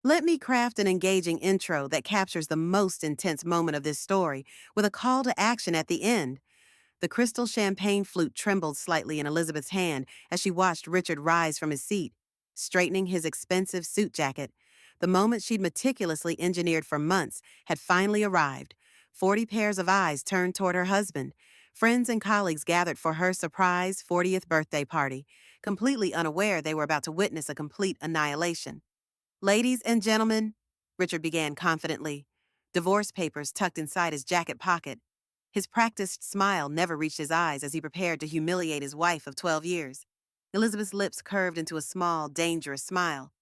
Let me craft an engaging intro that captures the most intense moment of this story with a call to action at the end. The crystal champagne flute trembled slightly in Elizabeth's hand as she watched Richard rise from his seat, straightening his expensive suit jacket. The moment she'd meticulously engineered for months had finally arrived. 40 pairs of eyes turned toward her husband. Friends and colleagues gathered for her surprise 40th birthday party, completely unaware they were about to witness a complete annihilation. Ladies and gentlemen, Richard began confidently, divorce papers tucked inside his jacket pocket. His practiced smile never reached his eyes as he prepared to humiliate his wife of 12 years. Elizabeth's lips curved into a small, dangerous smile.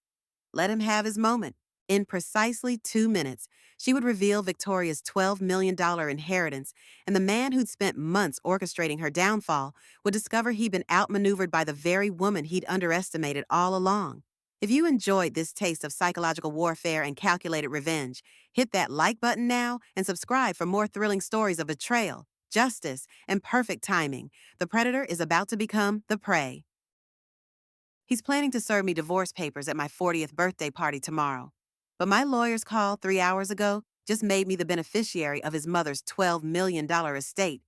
Let him have his moment. In precisely 2 minutes, she would reveal Victoria's $12 million inheritance, and the man who'd spent months orchestrating her downfall would discover he'd been outmaneuvered by the very woman he'd underestimated all along. If you enjoyed this taste of psychological warfare and calculated revenge, hit that like button now and subscribe for more thrilling stories of betrayal, justice, and perfect timing. The predator is about to become the prey. He's planning to serve me divorce papers at my 40th birthday party tomorrow. But my lawyer's call 3 hours ago just made me the beneficiary of his mother's $12 million estate.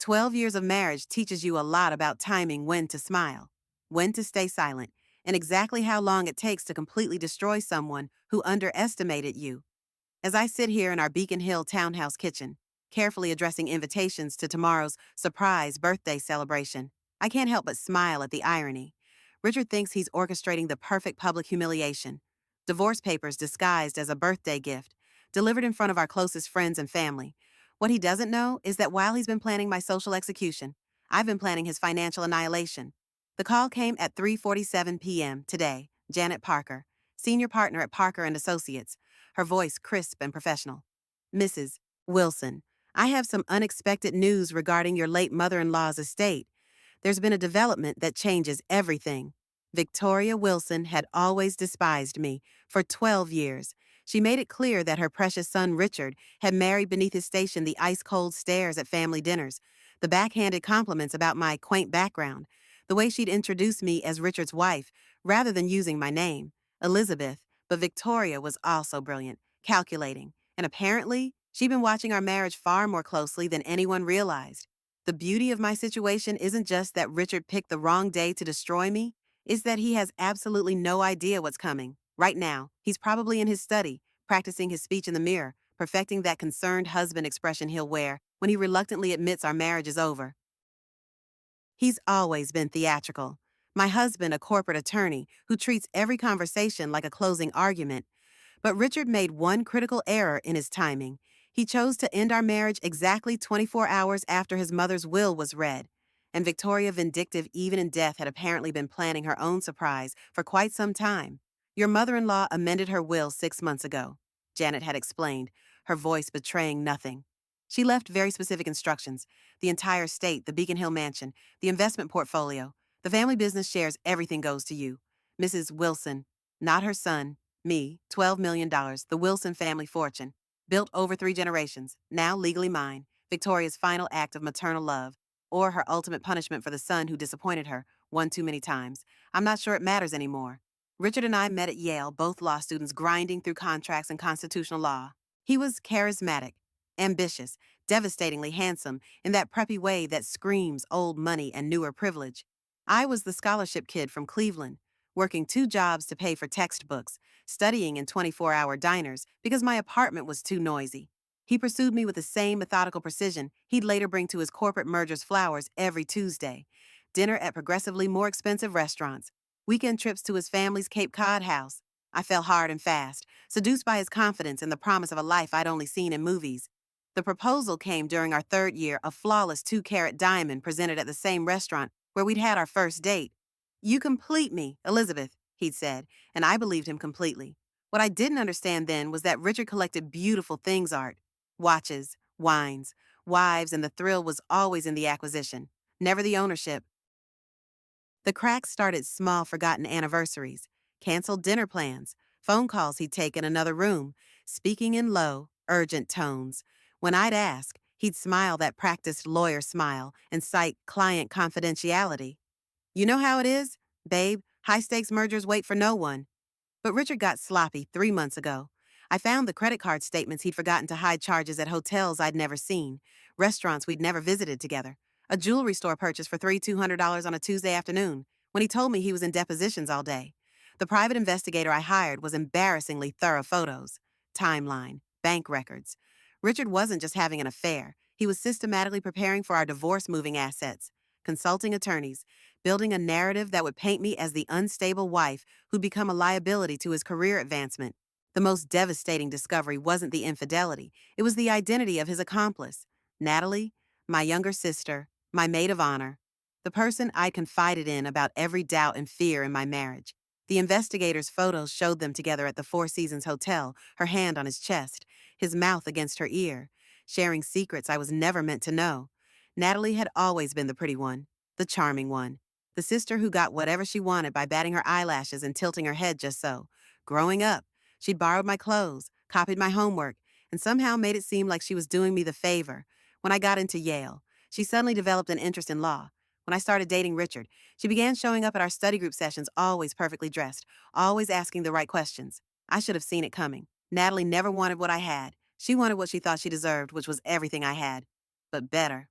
12 years of marriage teaches you a lot about timing when to smile, when to stay silent, and exactly how long it takes to completely destroy someone who underestimated you. As I sit here in our Beacon Hill townhouse kitchen, carefully addressing invitations to tomorrow's surprise birthday celebration, I can't help but smile at the irony. Richard thinks he's orchestrating the perfect public humiliation. Divorce papers disguised as a birthday gift, delivered in front of our closest friends and family. What he doesn't know is that while he's been planning my social execution, I've been planning his financial annihilation. The call came at 3:47 p.m. today. Janet Parker, senior partner at Parker and Associates, her voice crisp and professional. Mrs. Wilson, I have some unexpected news regarding your late mother-in-law's estate. There's been a development that changes everything. Victoria Wilson had always despised me for 12 years. She made it clear that her precious son Richard had married beneath his station the ice-cold stares at family dinners, the backhanded compliments about my quaint background, the way she'd introduce me as Richard's wife rather than using my name, Elizabeth. But Victoria was also brilliant, calculating, and apparently she'd been watching our marriage far more closely than anyone realized. The beauty of my situation isn't just that Richard picked the wrong day to destroy me, it's that he has absolutely no idea what's coming. Right now, he's probably in his study, practicing his speech in the mirror, perfecting that concerned husband expression he'll wear when he reluctantly admits our marriage is over. He's always been theatrical. My husband, a corporate attorney who treats every conversation like a closing argument. But Richard made one critical error in his timing. He chose to end our marriage exactly 24 hours after his mother's will was read. And Victoria, vindictive even in death, had apparently been planning her own surprise for quite some time. Your mother-in-law amended her will 6 months ago, Janet had explained, her voice betraying nothing. She left very specific instructions: the entire estate, the Beacon Hill mansion, the investment portfolio, the family business shares, everything goes to you. Mrs. Wilson, not her son, me, $12 million, the Wilson family fortune, built over 3 generations, now legally mine, Victoria's final act of maternal love, or her ultimate punishment for the son who disappointed her one too many times. I'm not sure it matters anymore. Richard and I met at Yale, both law students grinding through contracts and constitutional law. He was charismatic, ambitious, devastatingly handsome in that preppy way that screams old money and newer privilege. I was the scholarship kid from Cleveland, working 2 jobs to pay for textbooks, studying in 24-hour diners because my apartment was too noisy. He pursued me with the same methodical precision he'd later bring to his corporate merger's flowers every Tuesday. Dinner at progressively more expensive restaurants, weekend trips to his family's Cape Cod house. I fell hard and fast, seduced by his confidence and the promise of a life I'd only seen in movies. The proposal came during our 3rd year, a flawless 2-carat diamond presented at the same restaurant where we'd had our first date. You complete me, Elizabeth, he'd said, and I believed him completely. What I didn't understand then was that Richard collected beautiful things art: watches, wines, wives, and the thrill was always in the acquisition, never the ownership. The cracks started: small forgotten anniversaries, canceled dinner plans, phone calls he'd take in another room, speaking in low, urgent tones. When I'd ask, he'd smile that practiced lawyer smile and cite client confidentiality. You know how it is, babe, high-stakes mergers wait for no one. But Richard got sloppy 3 months ago. I found the credit card statements he'd forgotten to hide charges at hotels I'd never seen, restaurants we'd never visited together, a jewelry store purchase for $200 on a Tuesday afternoon, when he told me he was in depositions all day. The private investigator I hired was embarrassingly thorough photos, timeline, bank records. Richard wasn't just having an affair, he was systematically preparing for our divorce moving assets, consulting attorneys, building a narrative that would paint me as the unstable wife who'd become a liability to his career advancement. The most devastating discovery wasn't the infidelity, it was the identity of his accomplice. Natalie, my younger sister, my maid of honor, the person I'd confided in about every doubt and fear in my marriage. The investigator's photos showed them together at the Four Seasons Hotel, her hand on his chest, his mouth against her ear, sharing secrets I was never meant to know. Natalie had always been the pretty one, the charming one, the sister who got whatever she wanted by batting her eyelashes and tilting her head just so. Growing up, she'd borrowed my clothes, copied my homework, and somehow made it seem like she was doing me the favor. When I got into Yale, she suddenly developed an interest in law. When I started dating Richard, she began showing up at our study group sessions always perfectly dressed, always asking the right questions. I should have seen it coming. Natalie never wanted what I had. She wanted what she thought she deserved, which was everything I had, but better.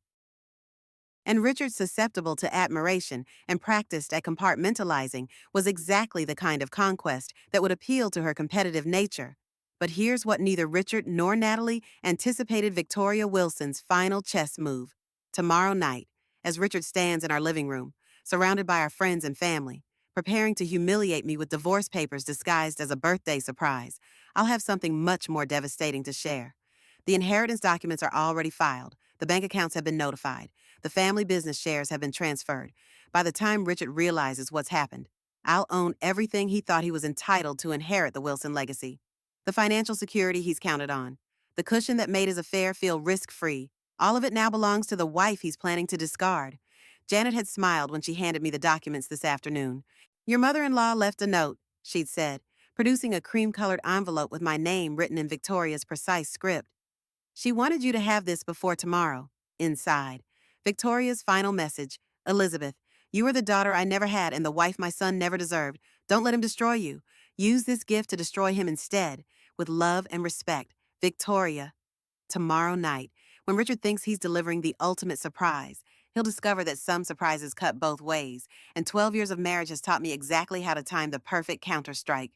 And Richard, susceptible to admiration and practiced at compartmentalizing, was exactly the kind of conquest that would appeal to her competitive nature. But here's what neither Richard nor Natalie anticipated: Victoria Wilson's final chess move. Tomorrow night, as Richard stands in our living room, surrounded by our friends and family, preparing to humiliate me with divorce papers disguised as a birthday surprise, I'll have something much more devastating to share. The inheritance documents are already filed. The bank accounts have been notified. The family business shares have been transferred. By the time Richard realizes what's happened, I'll own everything he thought he was entitled to inherit the Wilson legacy. The financial security he's counted on. The cushion that made his affair feel risk-free. All of it now belongs to the wife he's planning to discard. Janet had smiled when she handed me the documents this afternoon. Your mother-in-law left a note, she'd said, producing a cream-colored envelope with my name written in Victoria's precise script. She wanted you to have this before tomorrow. Inside, Victoria's final message: Elizabeth, you are the daughter I never had and the wife my son never deserved. Don't let him destroy you. Use this gift to destroy him instead. With love and respect, Victoria. Tomorrow night, when Richard thinks he's delivering the ultimate surprise, he'll discover that some surprises cut both ways, and 12 years of marriage has taught me exactly how to time the perfect counterstrike.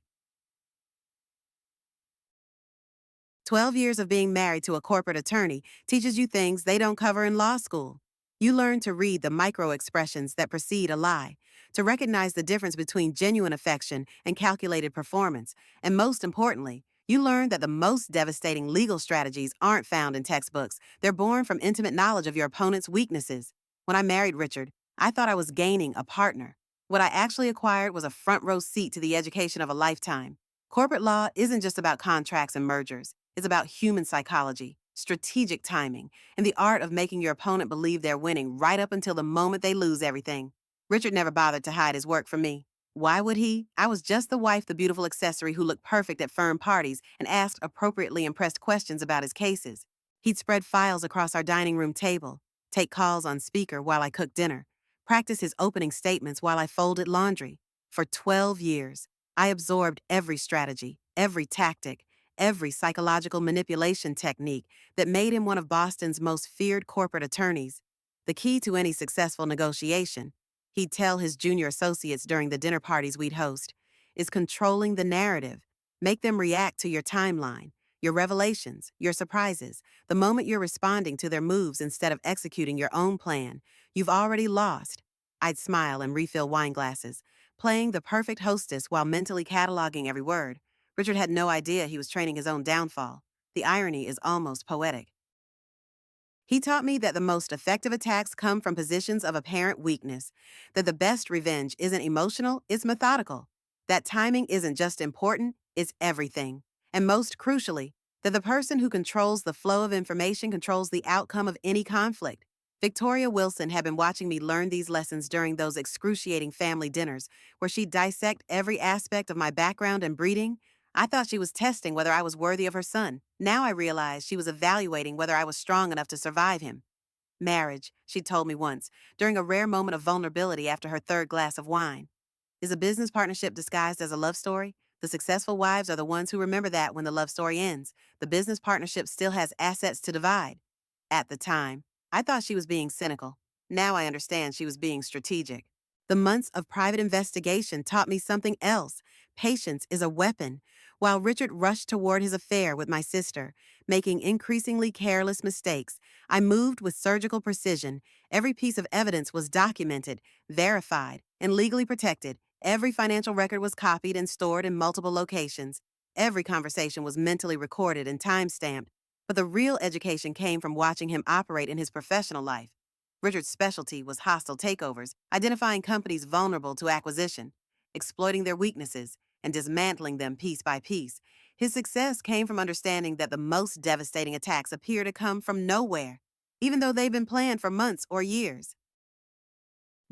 12 years of being married to a corporate attorney teaches you things they don't cover in law school. You learn to read the micro expressions that precede a lie, to recognize the difference between genuine affection and calculated performance, and most importantly, you learn that the most devastating legal strategies aren't found in textbooks. They're born from intimate knowledge of your opponent's weaknesses. When I married Richard, I thought I was gaining a partner. What I actually acquired was a front row seat to the education of a lifetime. Corporate law isn't just about contracts and mergers. It's about human psychology, strategic timing, and the art of making your opponent believe they're winning right up until the moment they lose everything. Richard never bothered to hide his work from me. Why would he? I was just the wife, the beautiful accessory who looked perfect at firm parties and asked appropriately impressed questions about his cases. He'd spread files across our dining room table, take calls on speaker while I cooked dinner, practice his opening statements while I folded laundry. For 12 years, I absorbed every strategy, every tactic, every psychological manipulation technique that made him one of Boston's most feared corporate attorneys. The key to any successful negotiation, he'd tell his junior associates during the dinner parties we'd host, is controlling the narrative. Make them react to your timeline, your revelations, your surprises. The moment you're responding to their moves instead of executing your own plan, you've already lost. I'd smile and refill wine glasses, playing the perfect hostess while mentally cataloging every word. Richard had no idea he was training his own downfall. The irony is almost poetic. He taught me that the most effective attacks come from positions of apparent weakness, that the best revenge isn't emotional, it's methodical, that timing isn't just important, it's everything. And most crucially, that the person who controls the flow of information controls the outcome of any conflict. Victoria Wilson had been watching me learn these lessons during those excruciating family dinners, where she'd dissect every aspect of my background and breeding. I thought she was testing whether I was worthy of her son. Now I realized she was evaluating whether I was strong enough to survive him. Marriage, she told me once, during a rare moment of vulnerability after her third glass of wine, is a business partnership disguised as a love story. The successful wives are the ones who remember that when the love story ends, the business partnership still has assets to divide. At the time, I thought she was being cynical. Now I understand she was being strategic. The months of private investigation taught me something else. Patience is a weapon. While Richard rushed toward his affair with my sister, making increasingly careless mistakes, I moved with surgical precision. Every piece of evidence was documented, verified, and legally protected. Every financial record was copied and stored in multiple locations. Every conversation was mentally recorded and time-stamped. But the real education came from watching him operate in his professional life. Richard's specialty was hostile takeovers, identifying companies vulnerable to acquisition, exploiting their weaknesses, and dismantling them piece by piece. His success came from understanding that the most devastating attacks appear to come from nowhere, even though they've been planned for months or years.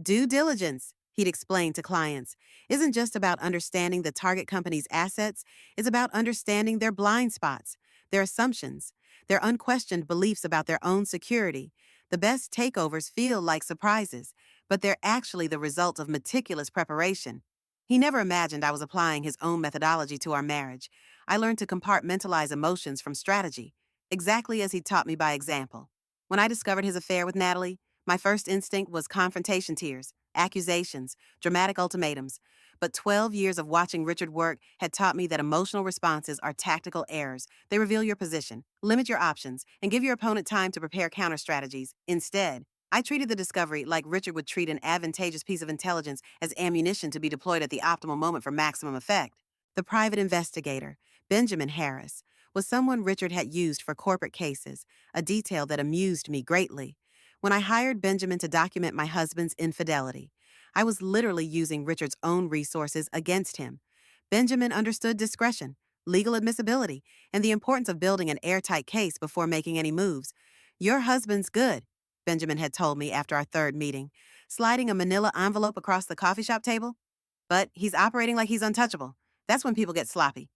Due diligence, he'd explain to clients, isn't just about understanding the target company's assets, it's about understanding their blind spots, their assumptions, their unquestioned beliefs about their own security. The best takeovers feel like surprises, but they're actually the result of meticulous preparation. He never imagined I was applying his own methodology to our marriage. I learned to compartmentalize emotions from strategy, exactly as he taught me by example. When I discovered his affair with Natalie, my first instinct was confrontation tears, accusations, dramatic ultimatums. But 12 years of watching Richard work had taught me that emotional responses are tactical errors. They reveal your position, limit your options, and give your opponent time to prepare counter strategies. Instead, I treated the discovery like Richard would treat an advantageous piece of intelligence as ammunition to be deployed at the optimal moment for maximum effect. The private investigator, Benjamin Harris, was someone Richard had used for corporate cases, a detail that amused me greatly. When I hired Benjamin to document my husband's infidelity, I was literally using Richard's own resources against him. Benjamin understood discretion, legal admissibility, and the importance of building an airtight case before making any moves. Your husband's good, Benjamin had told me after our third meeting, sliding a manila envelope across the coffee shop table. But he's operating like he's untouchable. That's when people get sloppy.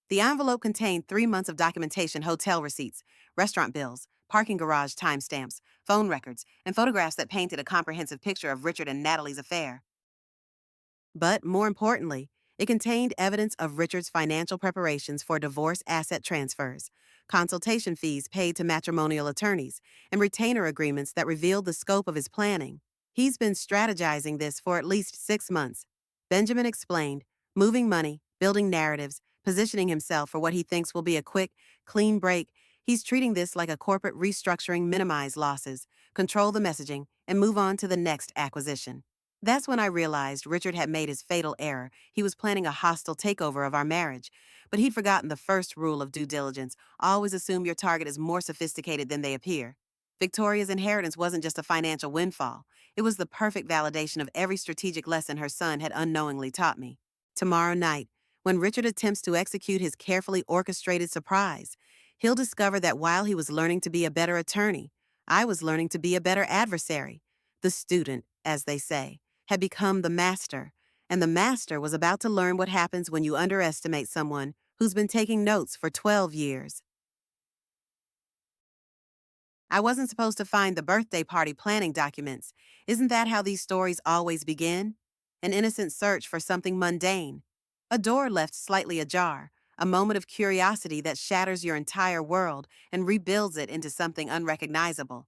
The envelope contained 3 months of documentation, hotel receipts, restaurant bills, parking garage timestamps, phone records, and photographs that painted a comprehensive picture of Richard and Natalie's affair. But more importantly, it contained evidence of Richard's financial preparations for divorce asset transfers, consultation fees paid to matrimonial attorneys, and retainer agreements that revealed the scope of his planning. He's been strategizing this for at least 6 months. Benjamin explained, moving money, building narratives, positioning himself for what he thinks will be a quick, clean break. He's treating this like a corporate restructuring, minimize losses, control the messaging, and move on to the next acquisition. That's when I realized Richard had made his fatal error. He was planning a hostile takeover of our marriage. But he'd forgotten the first rule of due diligence: always assume your target is more sophisticated than they appear. Victoria's inheritance wasn't just a financial windfall. It was the perfect validation of every strategic lesson her son had unknowingly taught me. Tomorrow night, when Richard attempts to execute his carefully orchestrated surprise, he'll discover that while he was learning to be a better attorney, I was learning to be a better adversary. The student, as they say, had become the master, and the master was about to learn what happens when you underestimate someone who's been taking notes for 12 years. I wasn't supposed to find the birthday party planning documents. Isn't that how these stories always begin? An innocent search for something mundane. A door left slightly ajar, a moment of curiosity that shatters your entire world and rebuilds it into something unrecognizable.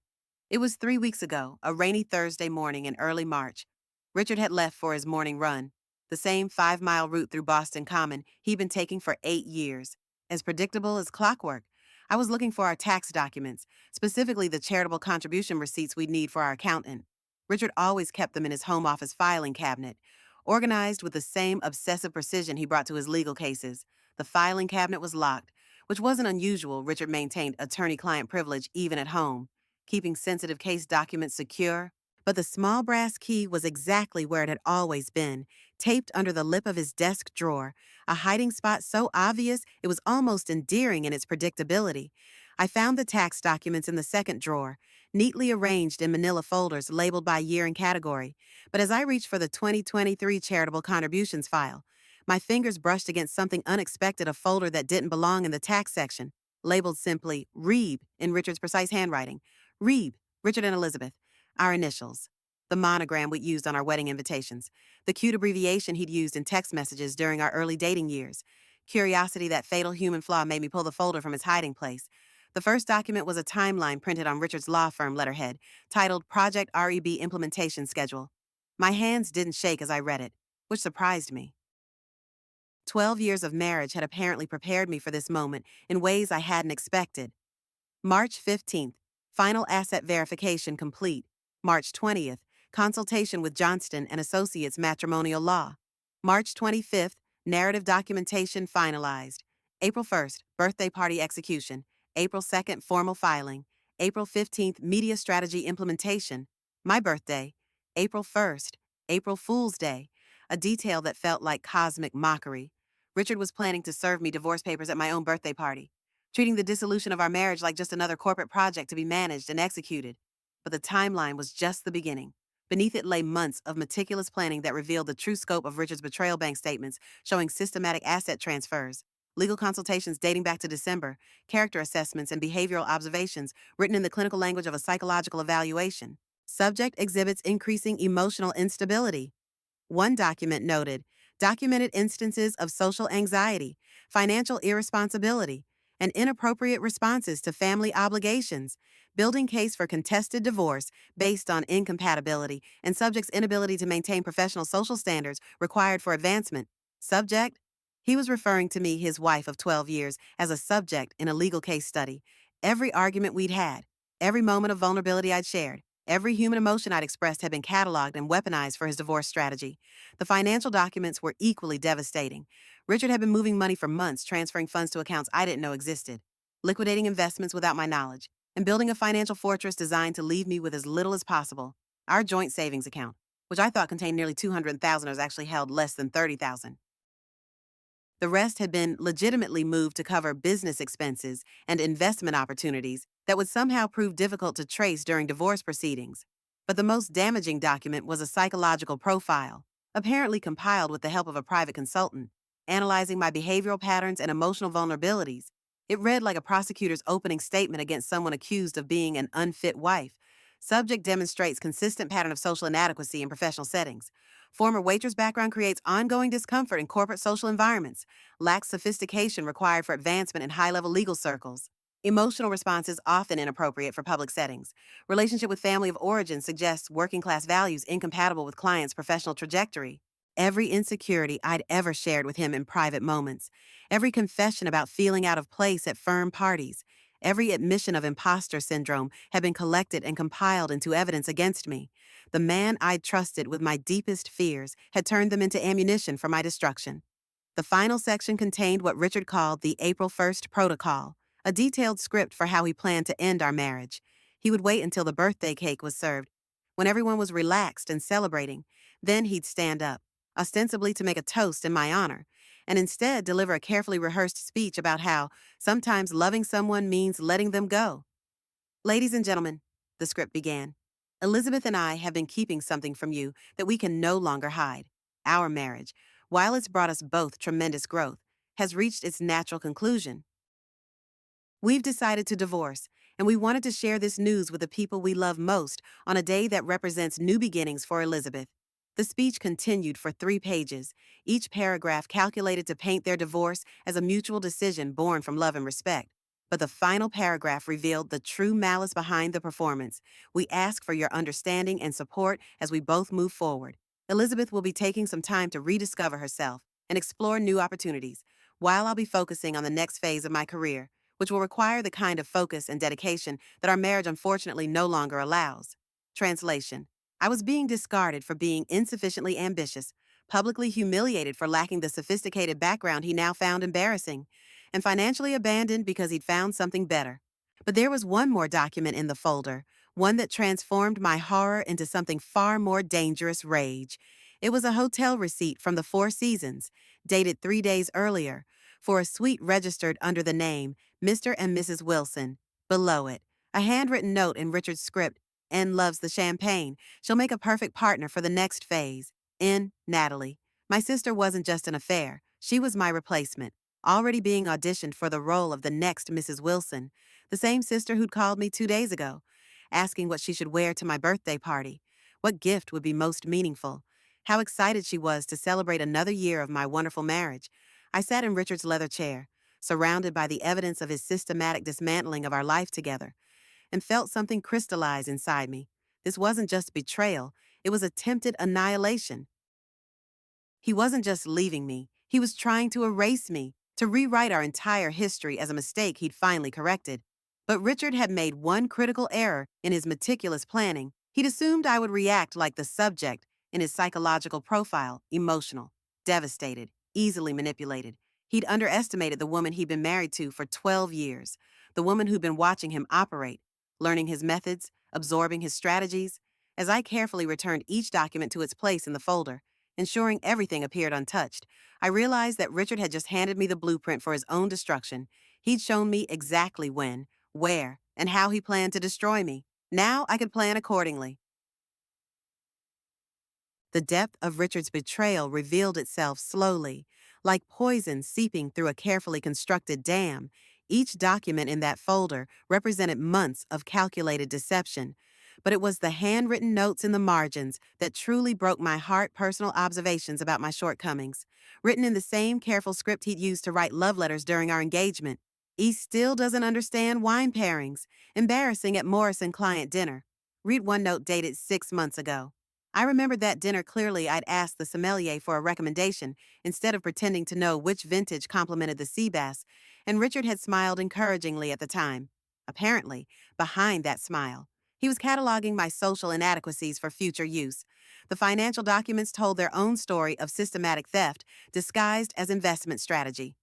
It was 3 weeks ago, a rainy Thursday morning in early March. Richard had left for his morning run, the same 5-mile route through Boston Common he'd been taking for 8 years. As predictable as clockwork, I was looking for our tax documents, specifically the charitable contribution receipts we'd need for our accountant. Richard always kept them in his home office filing cabinet, organized with the same obsessive precision he brought to his legal cases. The filing cabinet was locked, which wasn't unusual. Richard maintained attorney-client privilege even at home, keeping sensitive case documents secure. But the small brass key was exactly where it had always been, taped under the lip of his desk drawer, a hiding spot so obvious it was almost endearing in its predictability. I found the tax documents in the second drawer, neatly arranged in manila folders labeled by year and category. But as I reached for the 2023 charitable contributions file, my fingers brushed against something unexpected, a folder that didn't belong in the tax section, labeled simply Reeb in Richard's precise handwriting. Reeb, Richard and Elizabeth, our initials. the monogram we'd used on our wedding invitations, the cute abbreviation he'd used in text messages during our early dating years. Curiosity, that fatal human flaw, made me pull the folder from its hiding place. The first document was a timeline printed on Richard's law firm letterhead, titled Project REB Implementation Schedule. My hands didn't shake as I read it, which surprised me. 12 years of marriage had apparently prepared me for this moment in ways I hadn't expected. March 15th, final asset verification complete. March 20th, consultation with Johnston and Associates Matrimonial Law. March 25th, narrative documentation finalized. April 1st, birthday party execution. April 2nd, formal filing. April 15th, media strategy implementation. My birthday, April 1st, April Fool's Day, a detail that felt like cosmic mockery. Richard was planning to serve me divorce papers at my own birthday party, treating the dissolution of our marriage like just another corporate project to be managed and executed. But the timeline was just the beginning. Beneath it lay months of meticulous planning that revealed the true scope of Richard's betrayal bank statements, showing systematic asset transfers, legal consultations dating back to December, character assessments and behavioral observations written in the clinical language of a psychological evaluation. Subject exhibits increasing emotional instability. One document noted documented instances of social anxiety, financial irresponsibility, and inappropriate responses to family obligations, building case for contested divorce based on incompatibility and subject's inability to maintain professional social standards required for advancement. Subject? He was referring to me, his wife of 12 years, as a subject in a legal case study. Every argument we'd had, every moment of vulnerability I'd shared, every human emotion I'd expressed had been cataloged and weaponized for his divorce strategy. The financial documents were equally devastating. Richard had been moving money for months, transferring funds to accounts I didn't know existed, liquidating investments without my knowledge, and building a financial fortress designed to leave me with as little as possible. Our joint savings account, which I thought contained nearly $200,000, was actually held less than $30,000. The rest had been legitimately moved to cover business expenses and investment opportunities that would somehow prove difficult to trace during divorce proceedings. But the most damaging document was a psychological profile, apparently compiled with the help of a private consultant, analyzing my behavioral patterns and emotional vulnerabilities. It read like a prosecutor's opening statement against someone accused of being an unfit wife. Subject demonstrates consistent pattern of social inadequacy in professional settings. Former waitress background creates ongoing discomfort in corporate social environments, lacks sophistication required for advancement in high-level legal circles. Emotional responses often inappropriate for public settings. Relationship with family of origin suggests working-class values incompatible with client's professional trajectory. Every insecurity I'd ever shared with him in private moments, every confession about feeling out of place at firm parties, every admission of imposter syndrome had been collected and compiled into evidence against me. The man I'd trusted with my deepest fears had turned them into ammunition for my destruction. The final section contained what Richard called the April 1st Protocol, a detailed script for how he planned to end our marriage. He would wait until the birthday cake was served, when everyone was relaxed and celebrating. Then he'd stand up, ostensibly to make a toast in my honor, and instead deliver a carefully rehearsed speech about how sometimes loving someone means letting them go. Ladies and gentlemen, the script began, Elizabeth and I have been keeping something from you that we can no longer hide. Our marriage, while it's brought us both tremendous growth, has reached its natural conclusion. We've decided to divorce, and we wanted to share this news with the people we love most on a day that represents new beginnings for Elizabeth. The speech continued for 3 pages, each paragraph calculated to paint their divorce as a mutual decision born from love and respect. But the final paragraph revealed the true malice behind the performance. We ask for your understanding and support as we both move forward. Elizabeth will be taking some time to rediscover herself and explore new opportunities, while I'll be focusing on the next phase of my career, which will require the kind of focus and dedication that our marriage unfortunately no longer allows. Translation: I was being discarded for being insufficiently ambitious, publicly humiliated for lacking the sophisticated background he now found embarrassing, and financially abandoned because he'd found something better. But there was one more document in the folder, one that transformed my horror into something far more dangerous: rage. It was a hotel receipt from the Four Seasons, dated 3 days earlier, for a suite registered under the name Mr. and Mrs. Wilson. Below it, a handwritten note in Richard's script: N loves the champagne. She'll make a perfect partner for the next phase. N. Natalie. My sister wasn't just an affair. She was my replacement, already being auditioned for the role of the next Mrs. Wilson, the same sister who'd called me 2 days ago, asking what she should wear to my birthday party. what gift would be most meaningful, how excited she was to celebrate another year of my wonderful marriage. I sat in Richard's leather chair, surrounded by the evidence of his systematic dismantling of our life together, and felt something crystallize inside me. This wasn't just betrayal, it was attempted annihilation. He wasn't just leaving me, he was trying to erase me, to rewrite our entire history as a mistake he'd finally corrected. But Richard had made one critical error in his meticulous planning. He'd assumed I would react like the subject in his psychological profile, emotional, devastated, easily manipulated. He'd underestimated the woman he'd been married to for 12 years, the woman who'd been watching him operate, learning his methods, absorbing his strategies. As I carefully returned each document to its place in the folder, ensuring everything appeared untouched, I realized that Richard had just handed me the blueprint for his own destruction. He'd shown me exactly when, where, and how he planned to destroy me. Now I could plan accordingly. The depth of Richard's betrayal revealed itself slowly, like poison seeping through a carefully constructed dam. Each document in that folder represented months of calculated deception, but it was the handwritten notes in the margins that truly broke my heart, personal observations about my shortcomings, written in the same careful script he'd used to write love letters during our engagement. He still doesn't understand wine pairings, embarrassing at Morrison client dinner. Read one note dated 6 months ago. I remembered that dinner clearly. I'd asked the sommelier for a recommendation instead of pretending to know which vintage complemented the sea bass, and Richard had smiled encouragingly at the time. Apparently, behind that smile, he was cataloging my social inadequacies for future use. The financial documents told their own story of systematic theft disguised as investment strategy.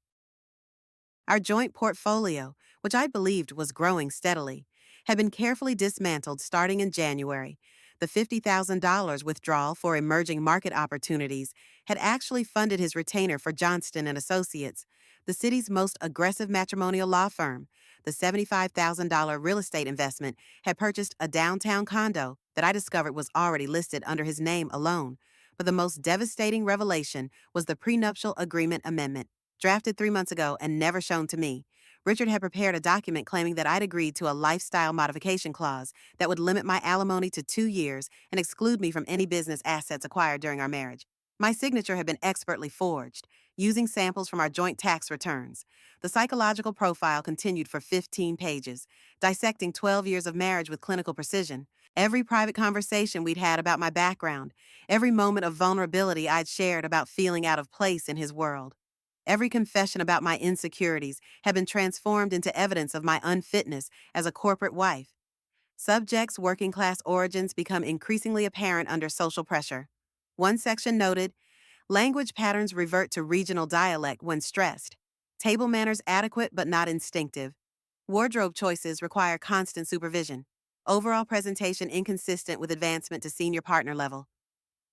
Our joint portfolio, which I believed was growing steadily, had been carefully dismantled starting in January. The $50,000 withdrawal for emerging market opportunities had actually funded his retainer for Johnston and Associates, the city's most aggressive matrimonial law firm. The $75,000 real estate investment had purchased a downtown condo that I discovered was already listed under his name alone. But the most devastating revelation was the prenuptial agreement amendment, drafted 3 months ago and never shown to me. Richard had prepared a document claiming that I'd agreed to a lifestyle modification clause that would limit my alimony to 2 years and exclude me from any business assets acquired during our marriage. My signature had been expertly forged, using samples from our joint tax returns. The psychological profile continued for 15 pages, dissecting 12 years of marriage with clinical precision. Every private conversation we'd had about my background, every moment of vulnerability I'd shared about feeling out of place in his world. Every confession about my insecurities had been transformed into evidence of my unfitness as a corporate wife. Subjects' working class origins become increasingly apparent under social pressure. One section noted, language patterns revert to regional dialect when stressed. Table manners adequate but not instinctive. Wardrobe choices require constant supervision. Overall presentation inconsistent with advancement to senior partner level.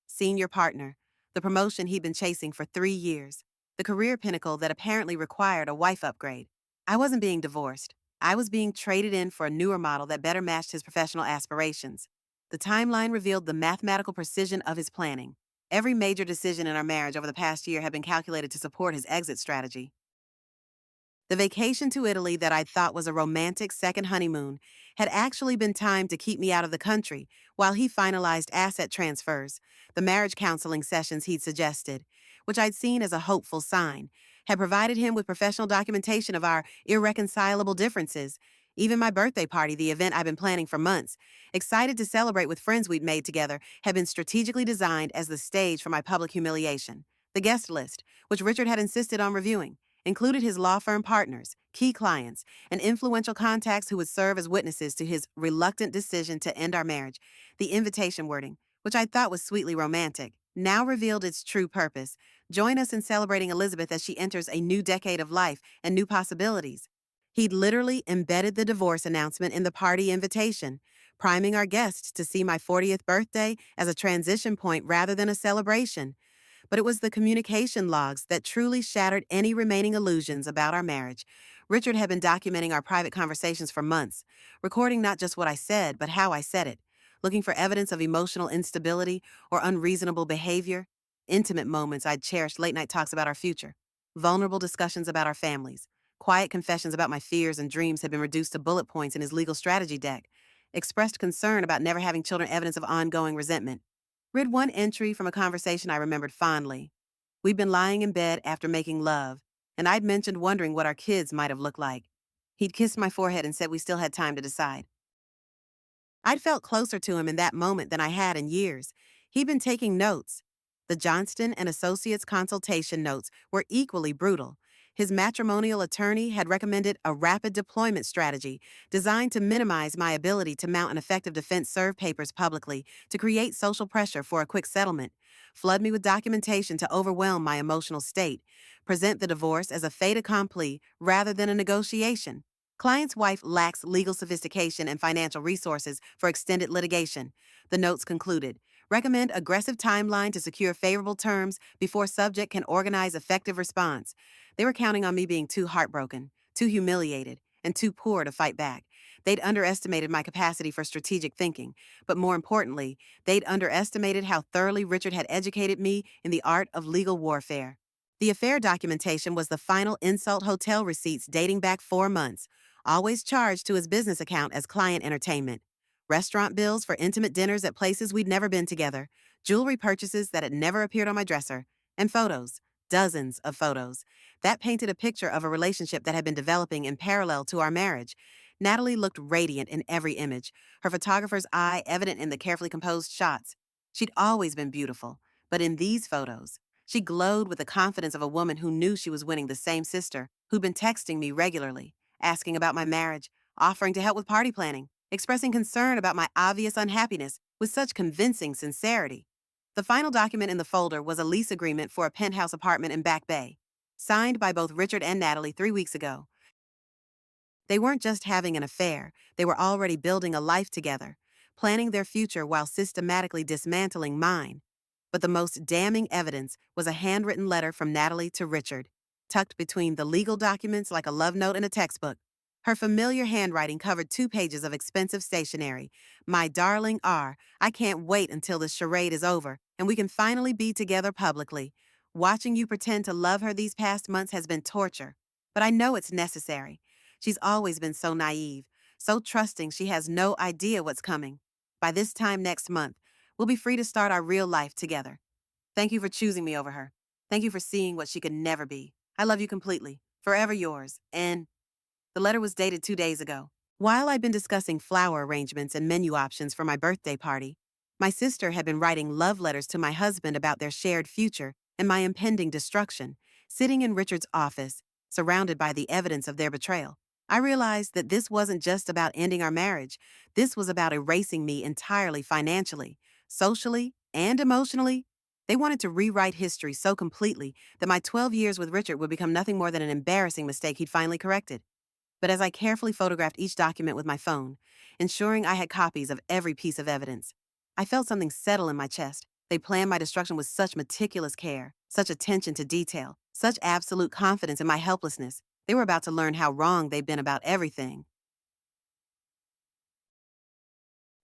Senior partner, the promotion he'd been chasing for 3 years. The career pinnacle that apparently required a wife upgrade. I wasn't being divorced. I was being traded in for a newer model that better matched his professional aspirations. The timeline revealed the mathematical precision of his planning. Every major decision in our marriage over the past year had been calculated to support his exit strategy. The vacation to Italy that I thought was a romantic second honeymoon had actually been timed to keep me out of the country while he finalized asset transfers. The marriage counseling sessions he'd suggested, which I'd seen as a hopeful sign, had provided him with professional documentation of our irreconcilable differences. Even my birthday party, the event I'd been planning for months, excited to celebrate with friends we'd made together, had been strategically designed as the stage for my public humiliation. The guest list, which Richard had insisted on reviewing, included his law firm partners, key clients, and influential contacts who would serve as witnesses to his reluctant decision to end our marriage. The invitation wording, which I thought was sweetly romantic, now revealed its true purpose. Join us in celebrating Elizabeth as she enters a new decade of life and new possibilities. He'd literally embedded the divorce announcement in the party invitation, priming our guests to see my 40th birthday as a transition point rather than a celebration. But it was the communication logs that truly shattered any remaining illusions about our marriage. Richard had been documenting our private conversations for months, recording not just what I said, but how I said it, looking for evidence of emotional instability or unreasonable behavior. Intimate moments I'd cherished, late night talks about our future, vulnerable discussions about our families, quiet confessions about my fears and dreams had been reduced to bullet points in his legal strategy deck. expressed concern about never having children, evidence of ongoing resentment. Read one entry from a conversation I remembered fondly. We'd been lying in bed after making love, and I'd mentioned wondering what our kids might have looked like. He'd kissed my forehead and said we still had time to decide. I'd felt closer to him in that moment than I had in years. He'd been taking notes. The Johnston and Associates consultation notes were equally brutal. His matrimonial attorney had recommended a rapid deployment strategy designed to minimize my ability to mount an effective defense, serve papers publicly, to create social pressure for a quick settlement, flood me with documentation to overwhelm my emotional state, present the divorce as a fait accompli rather than a negotiation. Client's wife lacks legal sophistication and financial resources for extended litigation. The notes concluded. Recommend aggressive timeline to secure favorable terms before subject can organize effective response. They were counting on me being too heartbroken, too humiliated, and too poor to fight back. They'd underestimated my capacity for strategic thinking, but more importantly, they'd underestimated how thoroughly Richard had educated me in the art of legal warfare. The affair documentation was the final insult hotel receipts dating back 4 months, always charged to his business account as client entertainment. Restaurant bills for intimate dinners at places we'd never been together, jewelry purchases that had never appeared on my dresser, and photos, dozens of photos. That painted a picture of a relationship that had been developing in parallel to our marriage. Natalie looked radiant in every image, her photographer's eye evident in the carefully composed shots. She'd always been beautiful, but in these photos, she glowed with the confidence of a woman who knew she was winning the same sister who'd been texting me regularly, asking about my marriage, offering to help with party planning, expressing concern about my obvious unhappiness with such convincing sincerity. The final document in the folder was a lease agreement for a penthouse apartment in Back Bay, signed by both Richard and Natalie 3 weeks ago. They weren't just having an affair, they were already building a life together, planning their future while systematically dismantling mine. But the most damning evidence was a handwritten letter from Natalie to Richard, tucked between the legal documents like a love note in a textbook. Her familiar handwriting covered 2 pages of expensive stationery. My darling R, I can't wait until this charade is over and we can finally be together publicly. Watching you pretend to love her these past months has been torture, but I know it's necessary. She's always been so naive, so trusting she has no idea what's coming. By this time next month, we'll be free to start our real life together. Thank you for choosing me over her. Thank you for seeing what she could never be. I love you completely. Forever yours. And the letter was dated 2 days ago. While I'd been discussing flower arrangements and menu options for my birthday party, my sister had been writing love letters to my husband about their shared future and my impending destruction, sitting in Richard's office, surrounded by the evidence of their betrayal. I realized that this wasn't just about ending our marriage. This was about erasing me entirely financially, socially, and emotionally. They wanted to rewrite history so completely that my 12 years with Richard would become nothing more than an embarrassing mistake he'd finally corrected. But as I carefully photographed each document with my phone, ensuring I had copies of every piece of evidence, I felt something settle in my chest. They planned my destruction with such meticulous care, such attention to detail, such absolute confidence in my helplessness. They were about to learn how wrong they'd been about everything.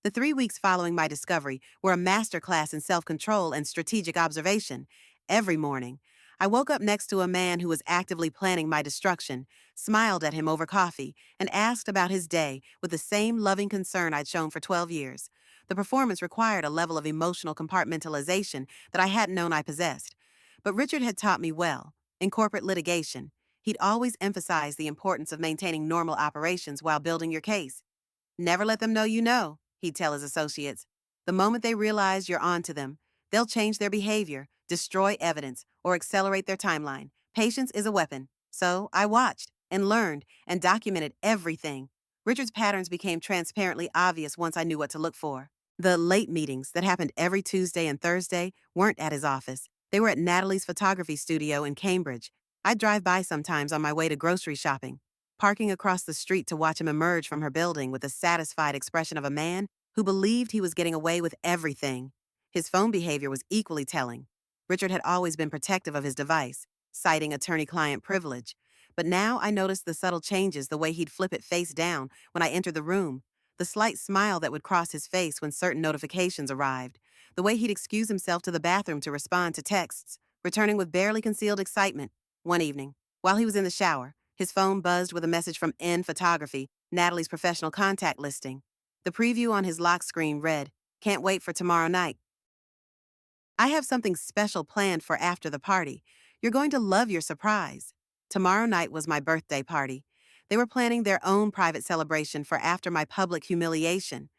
The 3 weeks following my discovery were a masterclass in self-control and strategic observation. Every morning, I woke up next to a man who was actively planning my destruction, smiled at him over coffee, and asked about his day with the same loving concern I'd shown for 12 years. The performance required a level of emotional compartmentalization that I hadn't known I possessed. But Richard had taught me well. In corporate litigation, he'd always emphasized the importance of maintaining normal operations while building your case. Never let them know you know, he'd tell his associates. The moment they realize you're on to them, they'll change their behavior, destroy evidence, or accelerate their timeline. Patience is a weapon. So I watched and learned and documented everything. Richard's patterns became transparently obvious once I knew what to look for. The late meetings that happened every Tuesday and Thursday weren't at his office. They were at Natalie's photography studio in Cambridge. I'd drive by sometimes on my way to grocery shopping, parking across the street to watch him emerge from her building with the satisfied expression of a man who believed he was getting away with everything. His phone behavior was equally telling. Richard had always been protective of his device, citing attorney-client privilege. But now I noticed the subtle changes, the way he'd flip it face down when I entered the room, the slight smile that would cross his face when certain notifications arrived, the way he'd excuse himself to the bathroom to respond to texts, returning with barely concealed excitement. One evening, while he was in the shower, his phone buzzed with a message from N Photography, Natalie's professional contact listing. The preview on his lock screen read, "Can't wait for tomorrow night. I have something special planned for after the party. You're going to love your surprise." Tomorrow night was my birthday party. They were planning their own private celebration for after my public humiliation.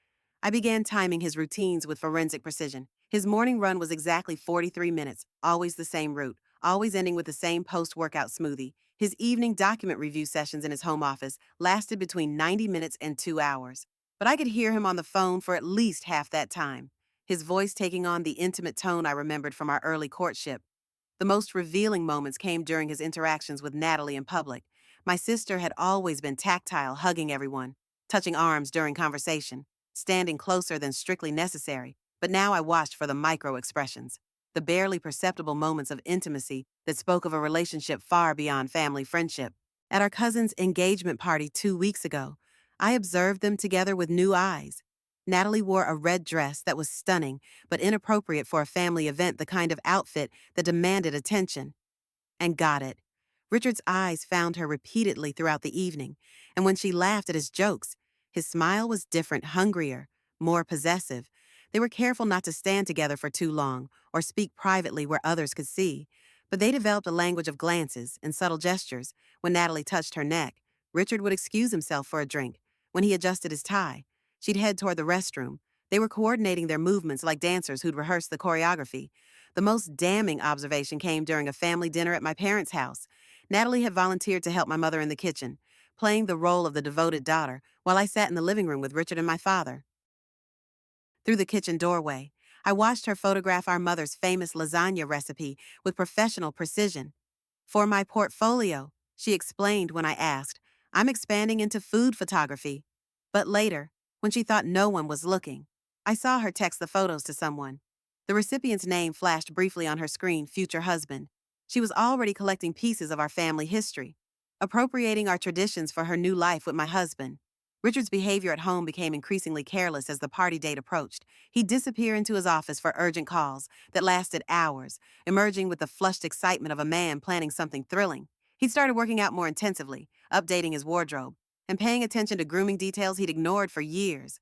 I began timing his routines with forensic precision. His morning run was exactly 43 minutes, always the same route, always ending with the same post-workout smoothie. His evening document review sessions in his home office lasted between 90 minutes and 2 hours. But I could hear him on the phone for at least half that time, his voice taking on the intimate tone I remembered from our early courtship. The most revealing moments came during his interactions with Natalie in public. My sister had always been tactile, hugging everyone, touching arms during conversation, standing closer than strictly necessary, but now I watched for the micro expressions, the barely perceptible moments of intimacy that spoke of a relationship far beyond family friendship. At our cousin's engagement party 2 weeks ago, I observed them together with new eyes. Natalie wore a red dress that was stunning, but inappropriate for a family event, the kind of outfit that demanded attention. And got it. Richard's eyes found her repeatedly throughout the evening, and when she laughed at his jokes, his smile was different, hungrier, more possessive. They were careful not to stand together for too long or speak privately where others could see, but they developed a language of glances and subtle gestures. When Natalie touched her neck, Richard would excuse himself for a drink. When he adjusted his tie, she'd head toward the restroom. They were coordinating their movements like dancers who'd rehearsed the choreography. The most damning observation came during a family dinner at my parents' house. Natalie had volunteered to help my mother in the kitchen, playing the role of the devoted daughter, while I sat in the living room with Richard and my father. Through the kitchen doorway, I watched her photograph our mother's famous lasagna recipe with professional precision. "For my portfolio," she explained when I asked. "I'm expanding into food photography." But later, when she thought no one was looking, I saw her text the photos to someone. The recipient's name flashed briefly on her screen, future husband. She was already collecting pieces of our family history, appropriating our traditions for her new life with my husband. Richard's behavior at home became increasingly careless as the party date approached. He'd disappear into his office for urgent calls that lasted hours, emerging with the flushed excitement of a man planning something thrilling. He'd started working out more intensively, updating his wardrobe, and paying attention to grooming details he'd ignored for years.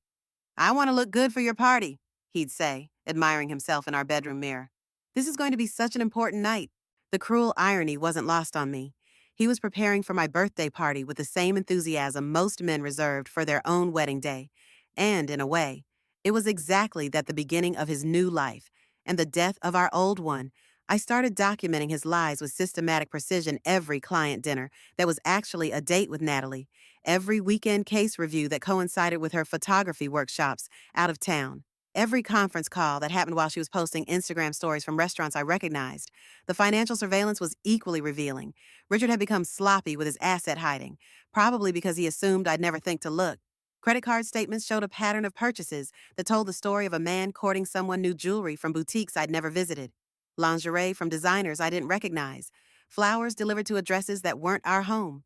"I want to look good for your party," he'd say, admiring himself in our bedroom mirror. "This is going to be such an important night." The cruel irony wasn't lost on me. He was preparing for my birthday party with the same enthusiasm most men reserved for their own wedding day. And, in a way, it was exactly that, the beginning of his new life and the death of our old one. I started documenting his lies with systematic precision. Every client dinner that was actually a date with Natalie, every weekend case review that coincided with her photography workshops out of town, every conference call that happened while she was posting Instagram stories from restaurants I recognized. The financial surveillance was equally revealing. Richard had become sloppy with his asset hiding, probably because he assumed I'd never think to look. Credit card statements showed a pattern of purchases that told the story of a man courting someone new jewelry from boutiques I'd never visited, lingerie from designers I didn't recognize, flowers delivered to addresses that weren't our home.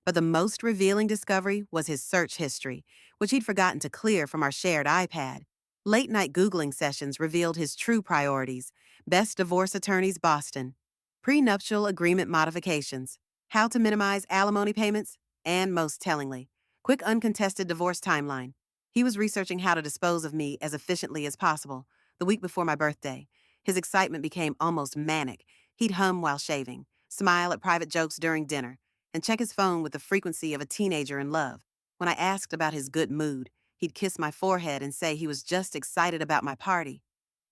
But the most revealing discovery was his search history, which he'd forgotten to clear from our shared iPad. Late-night Googling sessions revealed his true priorities: best divorce attorneys, Boston; prenuptial agreement modifications; how to minimize alimony payments; and, most tellingly, quick uncontested divorce timeline. He was researching how to dispose of me as efficiently as possible. The week before my birthday, his excitement became almost manic. He'd hum while shaving, smile at private jokes during dinner, and check his phone with the frequency of a teenager in love. When I asked about his good mood, he'd kiss my forehead and say he was just excited about my party.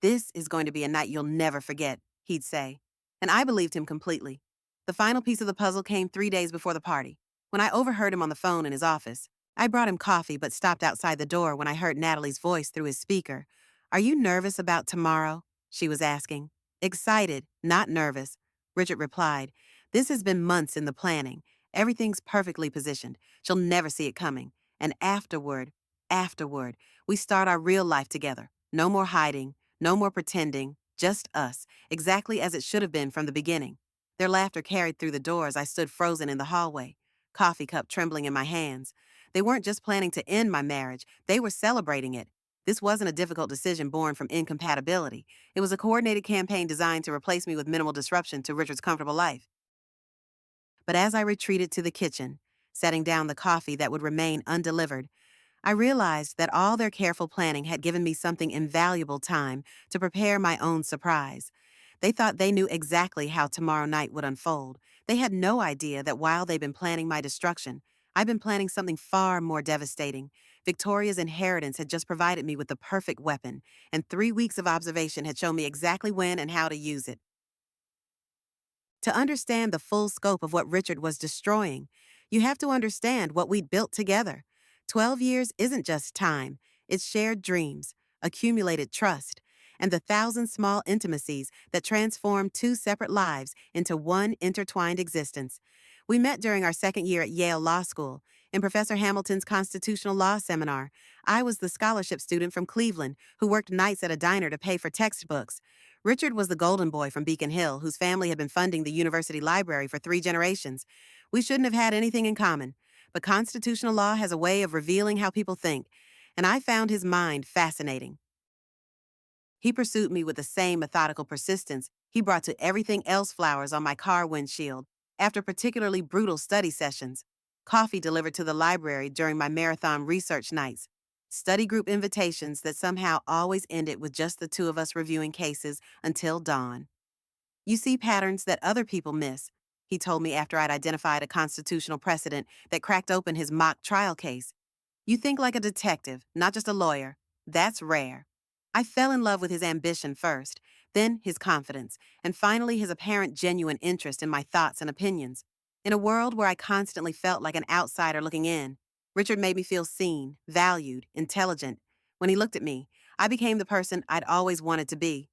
"This is going to be a night you'll never forget," he'd say. And I believed him completely. The final piece of the puzzle came 3 days before the party. When I overheard him on the phone in his office, I brought him coffee but stopped outside the door when I heard Natalie's voice through his speaker. "Are you nervous about tomorrow?" she was asking. "Excited, not nervous," Richard replied. "This has been months in the planning. Everything's perfectly positioned. She'll never see it coming. And afterward, we start our real life together. No more hiding, no more pretending, just us, exactly as it should have been from the beginning." Their laughter carried through the door as I stood frozen in the hallway, coffee cup trembling in my hands. They weren't just planning to end my marriage, they were celebrating it. This wasn't a difficult decision born from incompatibility. It was a coordinated campaign designed to replace me with minimal disruption to Richard's comfortable life. But as I retreated to the kitchen, setting down the coffee that would remain undelivered, I realized that all their careful planning had given me something invaluable time to prepare my own surprise. They thought they knew exactly how tomorrow night would unfold. They had no idea that while they've been planning my destruction, I've been planning something far more devastating. Victoria's inheritance had just provided me with the perfect weapon, and 3 weeks of observation had shown me exactly when and how to use it. To understand the full scope of what Richard was destroying, you have to understand what we'd built together. 12 years isn't just time, it's shared dreams, accumulated trust, and the thousand small intimacies that transform two separate lives into one intertwined existence. We met during our second year at Yale Law School. In Professor Hamilton's constitutional law seminar, I was the scholarship student from Cleveland who worked nights at a diner to pay for textbooks. Richard was the golden boy from Beacon Hill, whose family had been funding the university library for 3 generations. We shouldn't have had anything in common, but constitutional law has a way of revealing how people think, and I found his mind fascinating. He pursued me with the same methodical persistence he brought to everything else flowers on my car windshield after particularly brutal study sessions, coffee delivered to the library during my marathon research nights, study group invitations that somehow always ended with just the two of us reviewing cases until dawn. You see patterns that other people miss, he told me after I'd identified a constitutional precedent that cracked open his mock trial case. You think like a detective, not just a lawyer. That's rare. I fell in love with his ambition first, then his confidence, and finally his apparent genuine interest in my thoughts and opinions. In a world where I constantly felt like an outsider looking in, Richard made me feel seen, valued, intelligent. When he looked at me, I became the person I'd always wanted to be.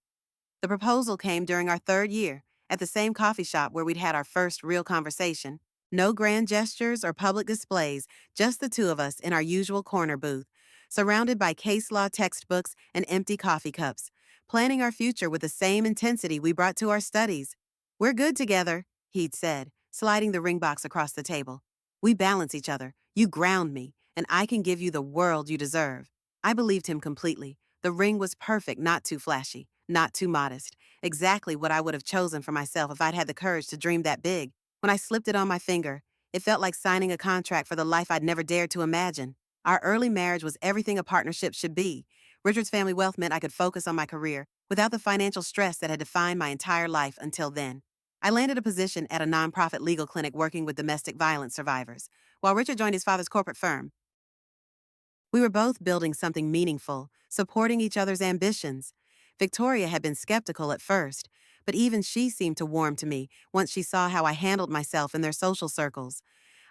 The proposal came during our third year, at the same coffee shop where we'd had our first real conversation. No grand gestures or public displays, just the two of us in our usual corner booth, surrounded by case law textbooks and empty coffee cups, planning our future with the same intensity we brought to our studies. "We're good together," he'd said, sliding the ring box across the table. "We balance each other. You ground me, and I can give you the world you deserve." I believed him completely. The ring was perfect, not too flashy, not too modest. Exactly what I would have chosen for myself if I'd had the courage to dream that big. When I slipped it on my finger, it felt like signing a contract for the life I'd never dared to imagine. Our early marriage was everything a partnership should be. Richard's family wealth meant I could focus on my career without the financial stress that had defined my entire life until then. I landed a position at a nonprofit legal clinic working with domestic violence survivors, while Richard joined his father's corporate firm. We were both building something meaningful, supporting each other's ambitions. Victoria had been skeptical at first, but even she seemed to warm to me once she saw how I handled myself in their social circles.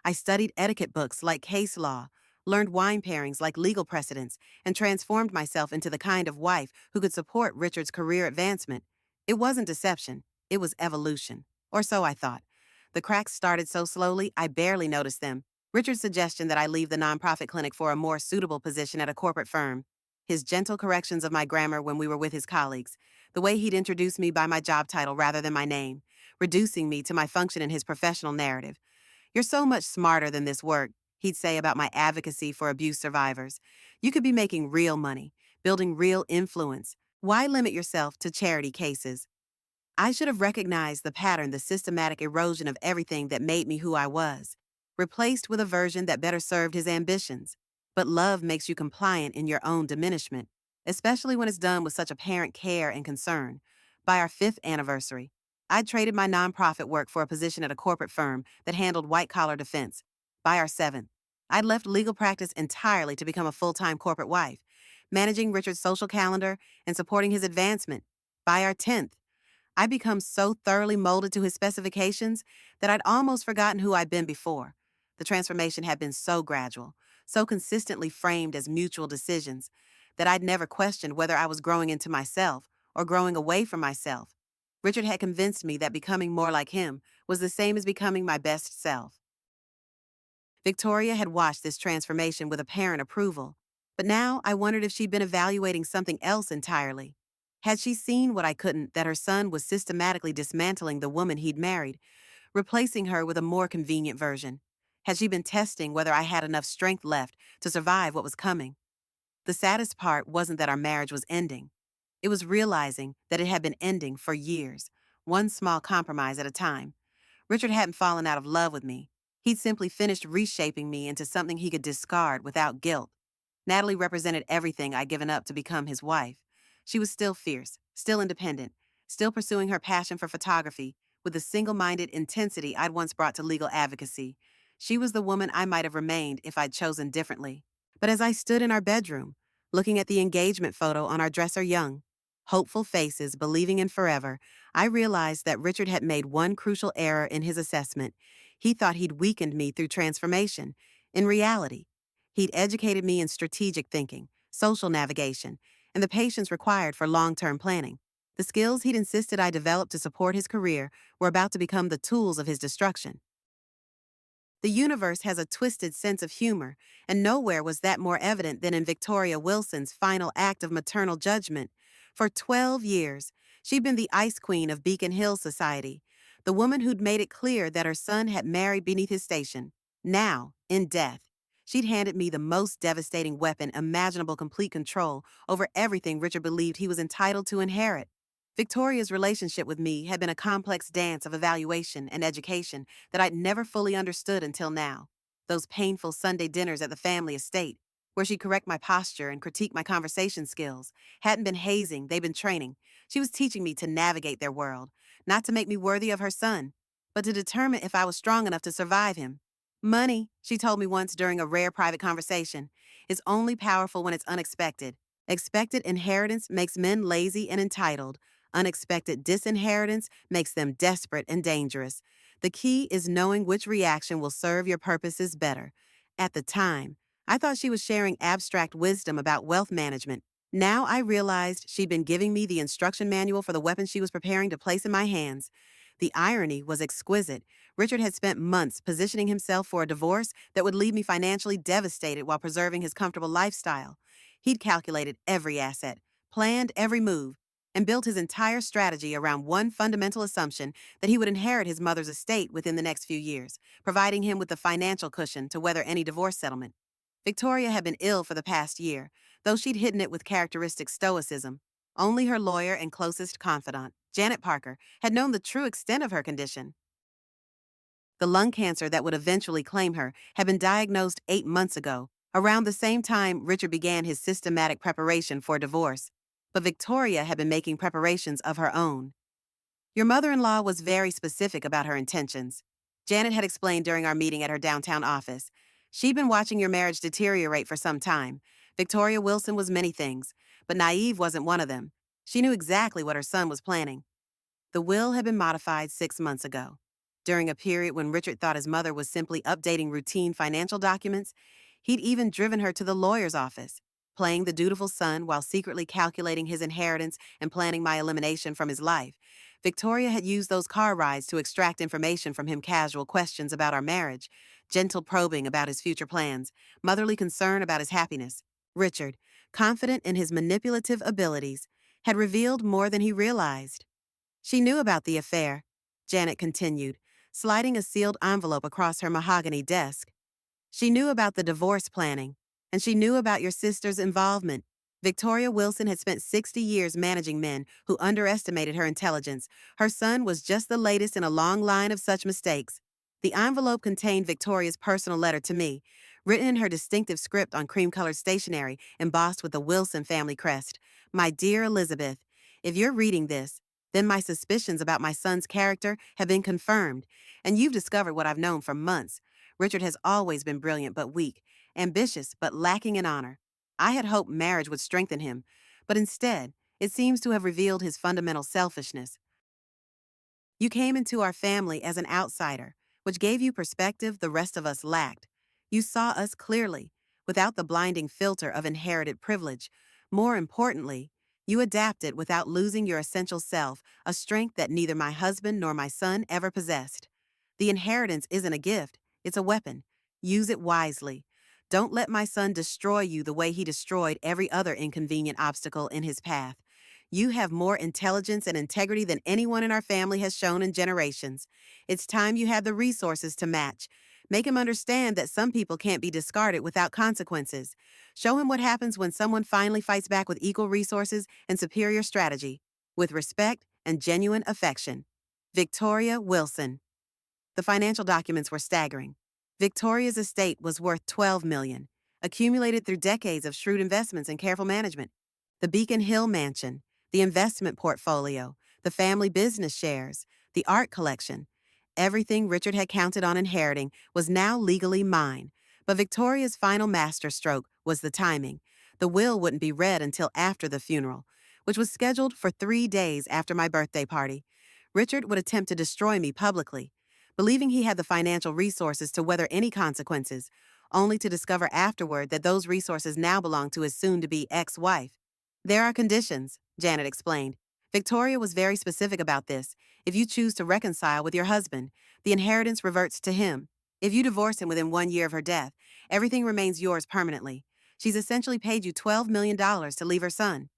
I studied etiquette books like case law, learned wine pairings like legal precedents, and transformed myself into the kind of wife who could support Richard's career advancement. It wasn't deception, it was evolution. Or so I thought. The cracks started so slowly, I barely noticed them. Richard's suggestion that I leave the nonprofit clinic for a more suitable position at a corporate firm, his gentle corrections of my grammar when we were with his colleagues, the way he'd introduce me by my job title rather than my name, reducing me to my function in his professional narrative. "You're so much smarter than this work," he'd say about my advocacy for abuse survivors. "You could be making real money, building real influence. Why limit yourself to charity cases?" I should have recognized the pattern, the systematic erosion of everything that made me who I was, replaced with a version that better served his ambitions. But love makes you compliant in your own diminishment, especially when it's done with such apparent care and concern. By our fifth anniversary, I'd traded my nonprofit work for a position at a corporate firm that handled white-collar defense. By our seventh, I'd left legal practice entirely to become a full-time corporate wife, managing Richard's social calendar and supporting his advancement. By our 10th, I'd become so thoroughly molded to his specifications that I'd almost forgotten who I'd been before. The transformation had been so gradual, so consistently framed as mutual decisions, that I'd never questioned whether I was growing into myself or growing away from myself. Richard had convinced me that becoming more like him was the same as becoming my best self. Victoria had watched this transformation with apparent approval, but now I wondered if she'd been evaluating something else entirely. Had she seen what I couldn't, that her son was systematically dismantling the woman he'd married, replacing her with a more convenient version? Had she been testing whether I had enough strength left to survive what was coming? The saddest part wasn't that our marriage was ending. It was realizing that it had been ending for years, one small compromise at a time. Richard hadn't fallen out of love with me. He'd simply finished reshaping me into something he could discard without guilt. Natalie represented everything I'd given up to become his wife. She was still fierce, still independent, still pursuing her passion for photography with the single-minded intensity I'd once brought to legal advocacy. She was the woman I might have remained if I'd chosen differently. But as I stood in our bedroom, looking at the engagement photo on our dresser young, hopeful faces believing in forever, I realized that Richard had made one crucial error in his assessment. He thought he'd weakened me through transformation. In reality, he'd educated me in strategic thinking, social navigation, and the patience required for long-term planning. The skills he'd insisted I develop to support his career were about to become the tools of his destruction. The universe has a twisted sense of humor, and nowhere was that more evident than in Victoria Wilson's final act of maternal judgment. For 12 years, she'd been the ice queen of Beacon Hill society, the woman who'd made it clear that her son had married beneath his station. Now, in death, she'd handed me the most devastating weapon imaginable: complete control over everything Richard believed he was entitled to inherit. Victoria's relationship with me had been a complex dance of evaluation and education that I'd never fully understood until now. Those painful Sunday dinners at the family estate, where she'd correct my posture and critique my conversation skills, hadn't been hazing, they'd been training. She was teaching me to navigate their world, not to make me worthy of her son, but to determine if I was strong enough to survive him. Money, she told me once during a rare private conversation, is only powerful when it's unexpected. Expected inheritance makes men lazy and entitled. Unexpected disinheritance makes them desperate and dangerous. The key is knowing which reaction will serve your purposes better. At the time, I thought she was sharing abstract wisdom about wealth management. Now I realized she'd been giving me the instruction manual for the weapon she was preparing to place in my hands. The irony was exquisite. Richard had spent months positioning himself for a divorce that would leave me financially devastated while preserving his comfortable lifestyle. He'd calculated every asset, planned every move, and built his entire strategy around one fundamental assumption: that he would inherit his mother's estate within the next few years, providing him with the financial cushion to weather any divorce settlement. Victoria had been ill for the past year, though she'd hidden it with characteristic stoicism. Only her lawyer and closest confidant, Janet Parker, had known the true extent of her condition. The lung cancer that would eventually claim her had been diagnosed 8 months ago, around the same time Richard began his systematic preparation for divorce. But Victoria had been making preparations of her own. Your mother-in-law was very specific about her intentions. Janet had explained during our meeting at her downtown office. She'd been watching your marriage deteriorate for some time. Victoria Wilson was many things, but naive wasn't one of them. She knew exactly what her son was planning. The will had been modified 6 months ago. During a period when Richard thought his mother was simply updating routine financial documents, he'd even driven her to the lawyer's office, playing the dutiful son while secretly calculating his inheritance and planning my elimination from his life. Victoria had used those car rides to extract information from him: casual questions about our marriage, gentle probing about his future plans, motherly concern about his happiness. Richard, confident in his manipulative abilities, had revealed more than he realized. She knew about the affair, Janet continued, sliding a sealed envelope across her mahogany desk. She knew about the divorce planning, and she knew about your sister's involvement. Victoria Wilson had spent 60 years managing men who underestimated her intelligence. Her son was just the latest in a long line of such mistakes. The envelope contained Victoria's personal letter to me, written in her distinctive script on cream-colored stationery, embossed with the Wilson family crest. My dear Elizabeth, if you're reading this, then my suspicions about my son's character have been confirmed, and you've discovered what I've known for months. Richard has always been brilliant but weak, ambitious but lacking in honor. I had hoped marriage would strengthen him, but instead, it seems to have revealed his fundamental selfishness. You came into our family as an outsider, which gave you perspective the rest of us lacked. You saw us clearly, without the blinding filter of inherited privilege. More importantly, you adapted without losing your essential self, a strength that neither my husband nor my son ever possessed. The inheritance isn't a gift, it's a weapon. Use it wisely. Don't let my son destroy you the way he destroyed every other inconvenient obstacle in his path. You have more intelligence and integrity than anyone in our family has shown in generations. It's time you had the resources to match. Make him understand that some people can't be discarded without consequences. Show him what happens when someone finally fights back with equal resources and superior strategy, with respect and genuine affection. Victoria Wilson. The financial documents were staggering. Victoria's estate was worth $12 million. accumulated through decades of shrewd investments and careful management. The Beacon Hill Mansion, the investment portfolio, the family business shares, the art collection. Everything Richard had counted on inheriting was now legally mine. But Victoria's final masterstroke was the timing. The will wouldn't be read until after the funeral, which was scheduled for 3 days after my birthday party. Richard would attempt to destroy me publicly, believing he had the financial resources to weather any consequences, only to discover afterward that those resources now belonged to his soon-to-be ex-wife. There are conditions, Janet explained. Victoria was very specific about this. If you choose to reconcile with your husband, the inheritance reverts to him. If you divorce him within 1 year of her death, everything remains yours permanently. She's essentially paid you $12 million to leave her son.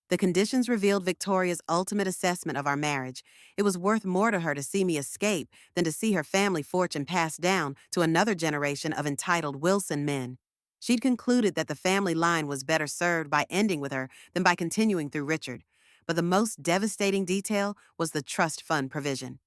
The conditions revealed Victoria's ultimate assessment of our marriage. It was worth more to her to see me escape than to see her family fortune passed down to another generation of entitled Wilson men. She'd concluded that the family line was better served by ending with her than by continuing through Richard. But the most devastating detail was the trust fund provision.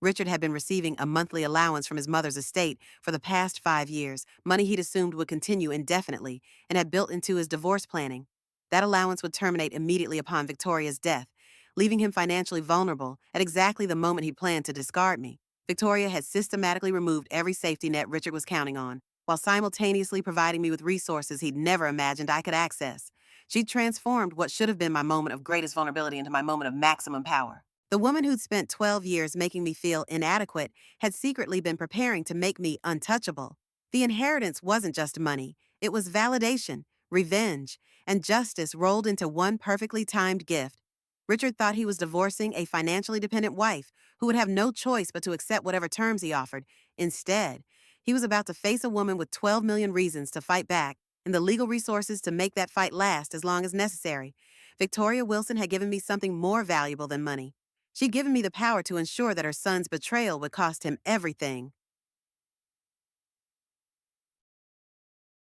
Richard had been receiving a monthly allowance from his mother's estate for the past 5 years, money he'd assumed would continue indefinitely, and had built into his divorce planning. That allowance would terminate immediately upon Victoria's death, leaving him financially vulnerable at exactly the moment he planned to discard me. Victoria had systematically removed every safety net Richard was counting on, while simultaneously providing me with resources he'd never imagined I could access. She'd transformed what should have been my moment of greatest vulnerability into my moment of maximum power. The woman who'd spent 12 years making me feel inadequate had secretly been preparing to make me untouchable. The inheritance wasn't just money, it was validation, revenge, and justice rolled into one perfectly timed gift. Richard thought he was divorcing a financially dependent wife who would have no choice but to accept whatever terms he offered. Instead, he was about to face a woman with 12 million reasons to fight back and the legal resources to make that fight last as long as necessary. Victoria Wilson had given me something more valuable than money. She'd given me the power to ensure that her son's betrayal would cost him everything.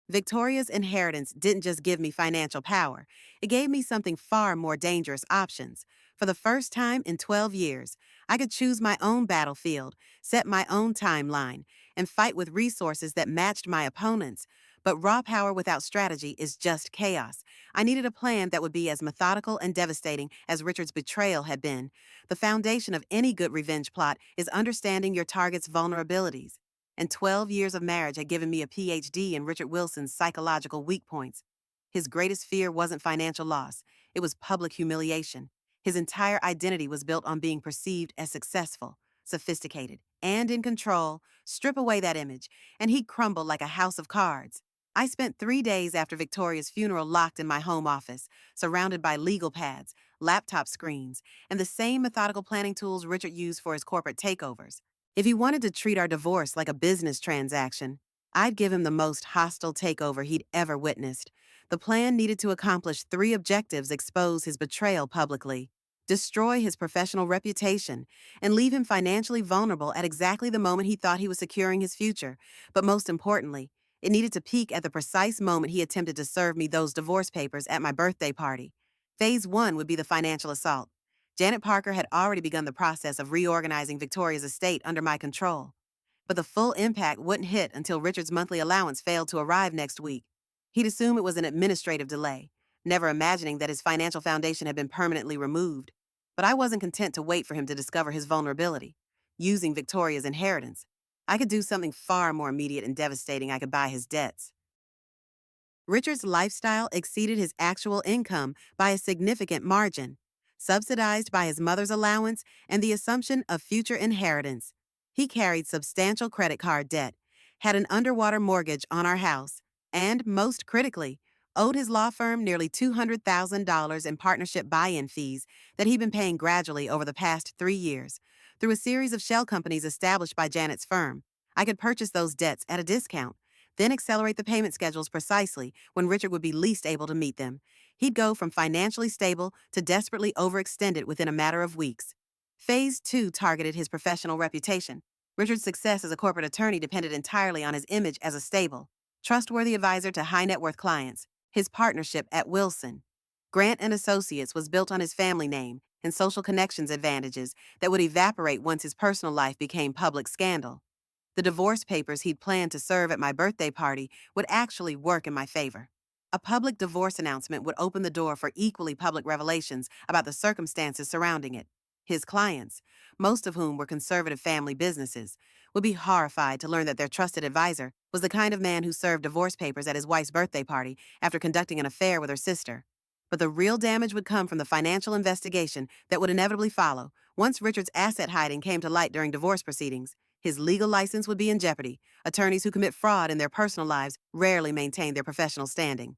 Victoria's inheritance didn't just give me financial power, it gave me something far more dangerous options. For the first time in 12 years, I could choose my own battlefield, set my own timeline, and fight with resources that matched my opponents. But raw power without strategy is just chaos. I needed a plan that would be as methodical and devastating as Richard's betrayal had been. The foundation of any good revenge plot is understanding your target's vulnerabilities. And 12 years of marriage had given me a PhD in Richard Wilson's psychological weak points. His greatest fear wasn't financial loss, it was public humiliation. His entire identity was built on being perceived as successful, sophisticated, and in control. Strip away that image, and he'd crumble like a house of cards. I spent 3 days after Victoria's funeral locked in my home office, surrounded by legal pads, laptop screens, and the same methodical planning tools Richard used for his corporate takeovers. If he wanted to treat our divorce like a business transaction, I'd give him the most hostile takeover he'd ever witnessed. The plan needed to accomplish 3 objectives: expose his betrayal publicly, destroy his professional reputation, and leave him financially vulnerable at exactly the moment he thought he was securing his future. But most importantly, it needed to peak at the precise moment he attempted to serve me those divorce papers at my birthday party. Phase 1 would be the financial assault. Janet Parker had already begun the process of reorganizing Victoria's estate under my control. But the full impact wouldn't hit until Richard's monthly allowance failed to arrive next week. He'd assume it was an administrative delay, never imagining that his financial foundation had been permanently removed. But I wasn't content to wait for him to discover his vulnerability. Using Victoria's inheritance, I could do something far more immediate and devastating. I could buy his debts. Richard's lifestyle exceeded his actual income by a significant margin, subsidized by his mother's allowance and the assumption of future inheritance. He carried substantial credit card debt, had an underwater mortgage on our house, and, most critically, owed his law firm nearly $200,000 in partnership buy-in fees that he'd been paying gradually over the past 3 years. Through a series of shell companies established by Janet's firm, I could purchase those debts at a discount, then accelerate the payment schedules precisely when Richard would be least able to meet them. He'd go from financially stable to desperately overextended within a matter of weeks. Phase 2 targeted his professional reputation. Richard's success as a corporate attorney depended entirely on his image as a stable, trustworthy advisor to high-net-worth clients. His partnership at Wilson, Grant and Associates, was built on his family name and social connections advantages that would evaporate once his personal life became public scandal. The divorce papers he'd planned to serve at my birthday party would actually work in my favor. A public divorce announcement would open the door for equally public revelations about the circumstances surrounding it. His clients, most of whom were conservative family businesses, would be horrified to learn that their trusted advisor was the kind of man who served divorce papers at his wife's birthday party after conducting an affair with her sister. But the real damage would come from the financial investigation that would inevitably follow once Richard's asset hiding came to light during divorce proceedings. His legal license would be in jeopardy. Attorneys who commit fraud in their personal lives rarely maintain their professional standing.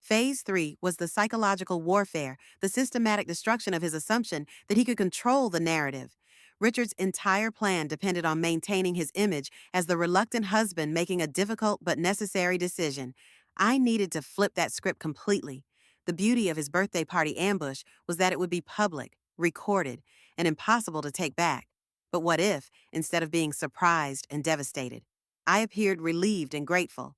Phase 3 was the psychological warfare, the systematic destruction of his assumption that he could control the narrative. Richard's entire plan depended on maintaining his image as the reluctant husband making a difficult but necessary decision. I needed to flip that script completely. The beauty of his birthday party ambush was that it would be public, recorded, and impossible to take back. But what if, instead of being surprised and devastated, I appeared relieved and grateful?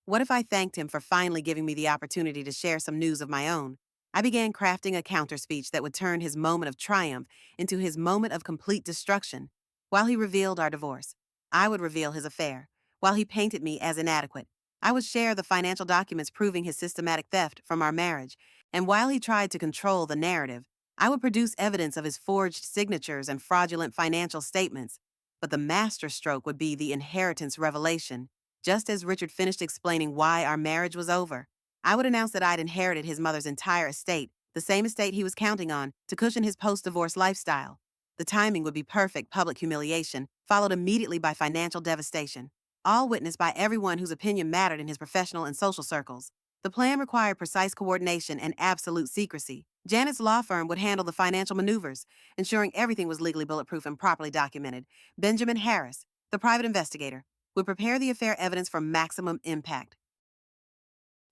What if I thanked him for finally giving me the opportunity to share some news of my own? I began crafting a counter speech that would turn his moment of triumph into his moment of complete destruction. While he revealed our divorce, I would reveal his affair. While he painted me as inadequate, I would share the financial documents proving his systematic theft from our marriage. And while he tried to control the narrative, I would produce evidence of his forged signatures and fraudulent financial statements. But the masterstroke would be the inheritance revelation. Just as Richard finished explaining why our marriage was over, I would announce that I'd inherited his mother's entire estate, the same estate he was counting on to cushion his post-divorce lifestyle. The timing would be perfect public humiliation, followed immediately by financial devastation, all witnessed by everyone whose opinion mattered in his professional and social circles. The plan required precise coordination and absolute secrecy. Janet's law firm would handle the financial maneuvers, ensuring everything was legally bulletproof and properly documented. Benjamin Harris, the private investigator, would prepare the affair evidence for maximum impact.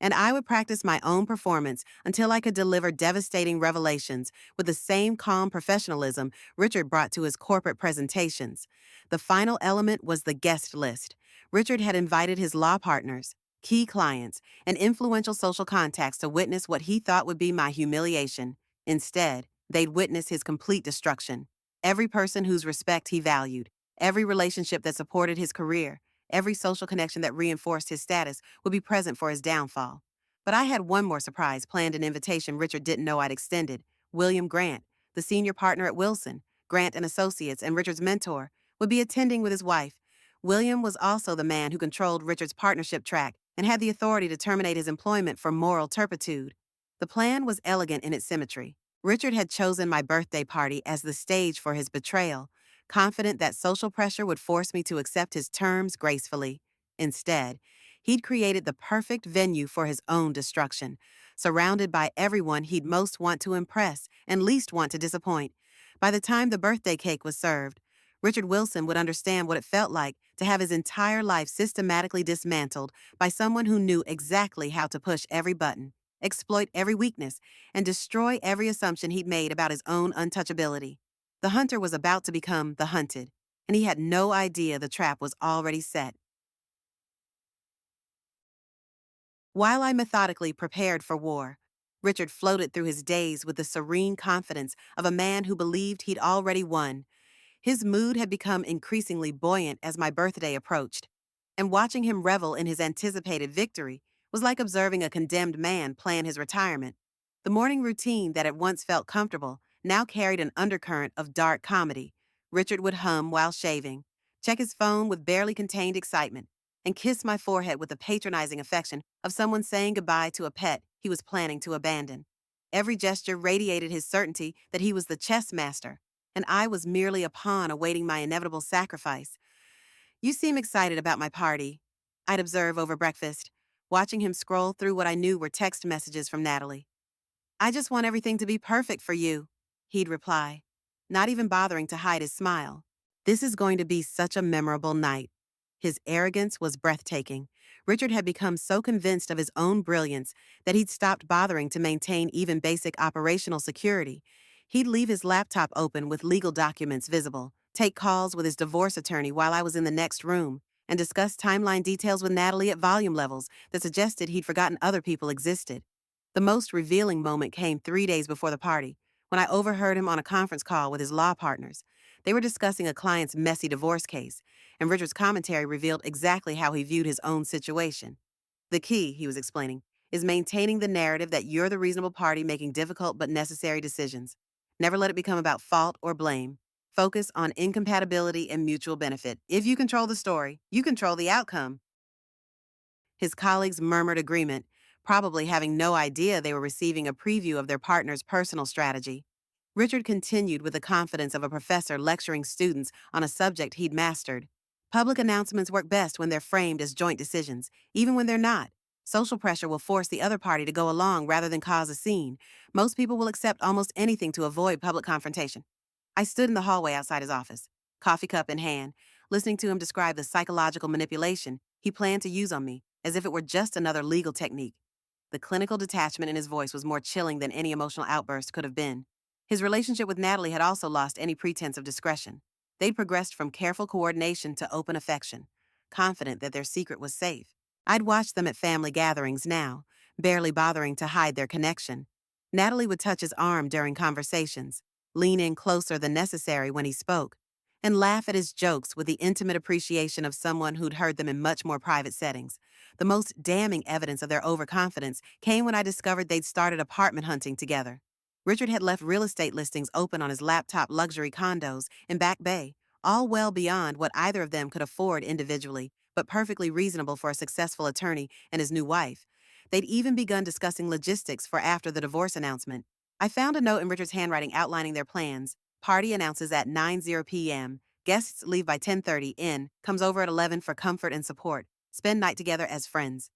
And I would practice my own performance until I could deliver devastating revelations with the same calm professionalism Richard brought to his corporate presentations. The final element was the guest list. Richard had invited his law partners, key clients, and influential social contacts to witness what he thought would be my humiliation. Instead, they'd witness his complete destruction. Every person whose respect he valued, every relationship that supported his career, every social connection that reinforced his status would be present for his downfall. But I had one more surprise planned, an invitation Richard didn't know I'd extended. William Grant, the senior partner at Wilson, Grant & Associates and Richard's mentor, would be attending with his wife. William was also the man who controlled Richard's partnership track and had the authority to terminate his employment for moral turpitude. The plan was elegant in its symmetry. Richard had chosen my birthday party as the stage for his betrayal, confident that social pressure would force me to accept his terms gracefully. Instead, he'd created the perfect venue for his own destruction, surrounded by everyone he'd most want to impress and least want to disappoint. By the time the birthday cake was served, Richard Wilson would understand what it felt like to have his entire life systematically dismantled by someone who knew exactly how to push every button, exploit every weakness, and destroy every assumption he'd made about his own untouchability. The hunter was about to become the hunted, and he had no idea the trap was already set. While I methodically prepared for war, Richard floated through his days with the serene confidence of a man who believed he'd already won. His mood had become increasingly buoyant as my birthday approached, and watching him revel in his anticipated victory was like observing a condemned man plan his retirement. The morning routine that at once felt comfortable now carried an undercurrent of dark comedy. Richard would hum while shaving, check his phone with barely contained excitement, and kiss my forehead with the patronizing affection of someone saying goodbye to a pet he was planning to abandon. Every gesture radiated his certainty that he was the chess master, and I was merely a pawn awaiting my inevitable sacrifice. "You seem excited about my party," I'd observe over breakfast, watching him scroll through what I knew were text messages from Natalie. "I just want everything to be perfect for you," he'd reply, not even bothering to hide his smile. "This is going to be such a memorable night." His arrogance was breathtaking. Richard had become so convinced of his own brilliance that he'd stopped bothering to maintain even basic operational security. He'd leave his laptop open with legal documents visible, take calls with his divorce attorney while I was in the next room, and discuss timeline details with Natalie at volume levels that suggested he'd forgotten other people existed. The most revealing moment came 3 days before the party, when I overheard him on a conference call with his law partners. They were discussing a client's messy divorce case, and Richard's commentary revealed exactly how he viewed his own situation. The key, he was explaining, is maintaining the narrative that you're the reasonable party making difficult but necessary decisions. Never let it become about fault or blame. Focus on incompatibility and mutual benefit. If you control the story, you control the outcome. His colleagues murmured agreement, probably having no idea they were receiving a preview of their partner's personal strategy. Richard continued with the confidence of a professor lecturing students on a subject he'd mastered. Public announcements work best when they're framed as joint decisions, even when they're not. Social pressure will force the other party to go along rather than cause a scene. Most people will accept almost anything to avoid public confrontation. I stood in the hallway outside his office, coffee cup in hand, listening to him describe the psychological manipulation he planned to use on me, as if it were just another legal technique. The clinical detachment in his voice was more chilling than any emotional outburst could have been. His relationship with Natalie had also lost any pretense of discretion. They'd progressed from careful coordination to open affection, confident that their secret was safe. I'd watch them at family gatherings now, barely bothering to hide their connection. Natalie would touch his arm during conversations, lean in closer than necessary when he spoke, and laugh at his jokes with the intimate appreciation of someone who'd heard them in much more private settings. The most damning evidence of their overconfidence came when I discovered they'd started apartment hunting together. Richard had left real estate listings open on his laptop luxury condos in Back Bay, all well beyond what either of them could afford individually, but perfectly reasonable for a successful attorney and his new wife. They'd even begun discussing logistics for after the divorce announcement. I found a note in Richard's handwriting outlining their plans. Party announces at 9:00 p.m. Guests leave by 10:30. Inn comes over at 11 for comfort and support. Spend night together as friends.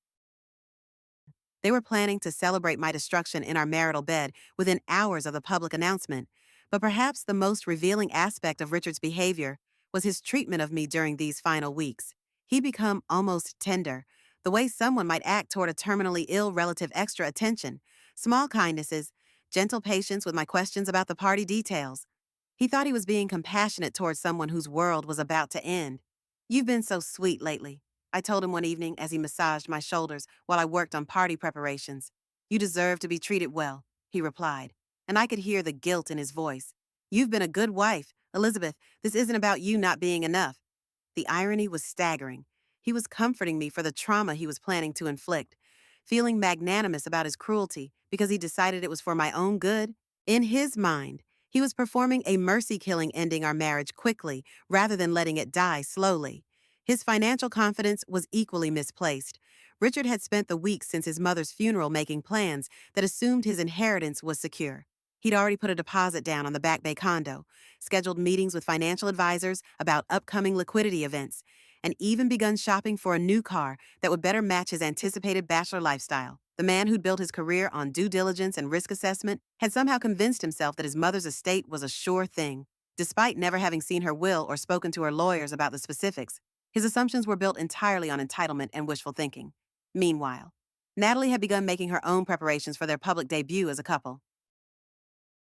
They were planning to celebrate my destruction in our marital bed within hours of the public announcement, but perhaps the most revealing aspect of Richard's behavior was his treatment of me during these final weeks. He'd become almost tender, the way someone might act toward a terminally ill relative extra attention, small kindnesses, gentle patience with my questions about the party details. He thought he was being compassionate towards someone whose world was about to end. "You've been so sweet lately," I told him one evening as he massaged my shoulders while I worked on party preparations. "You deserve to be treated well," he replied, and I could hear the guilt in his voice. "You've been a good wife. Elizabeth, this isn't about you not being enough." The irony was staggering. He was comforting me for the trauma he was planning to inflict, feeling magnanimous about his cruelty because he decided it was for my own good. In his mind, he was performing a mercy killing, ending our marriage quickly rather than letting it die slowly. His financial confidence was equally misplaced. Richard had spent the weeks since his mother's funeral making plans that assumed his inheritance was secure. He'd already put a deposit down on the Back Bay condo, scheduled meetings with financial advisors about upcoming liquidity events, and even begun shopping for a new car that would better match his anticipated bachelor lifestyle. The man who'd built his career on due diligence and risk assessment had somehow convinced himself that his mother's estate was a sure thing, despite never having seen her will or spoken to her lawyers about the specifics. His assumptions were built entirely on entitlement and wishful thinking. Meanwhile, Natalie had begun making her own preparations for their public debut as a couple.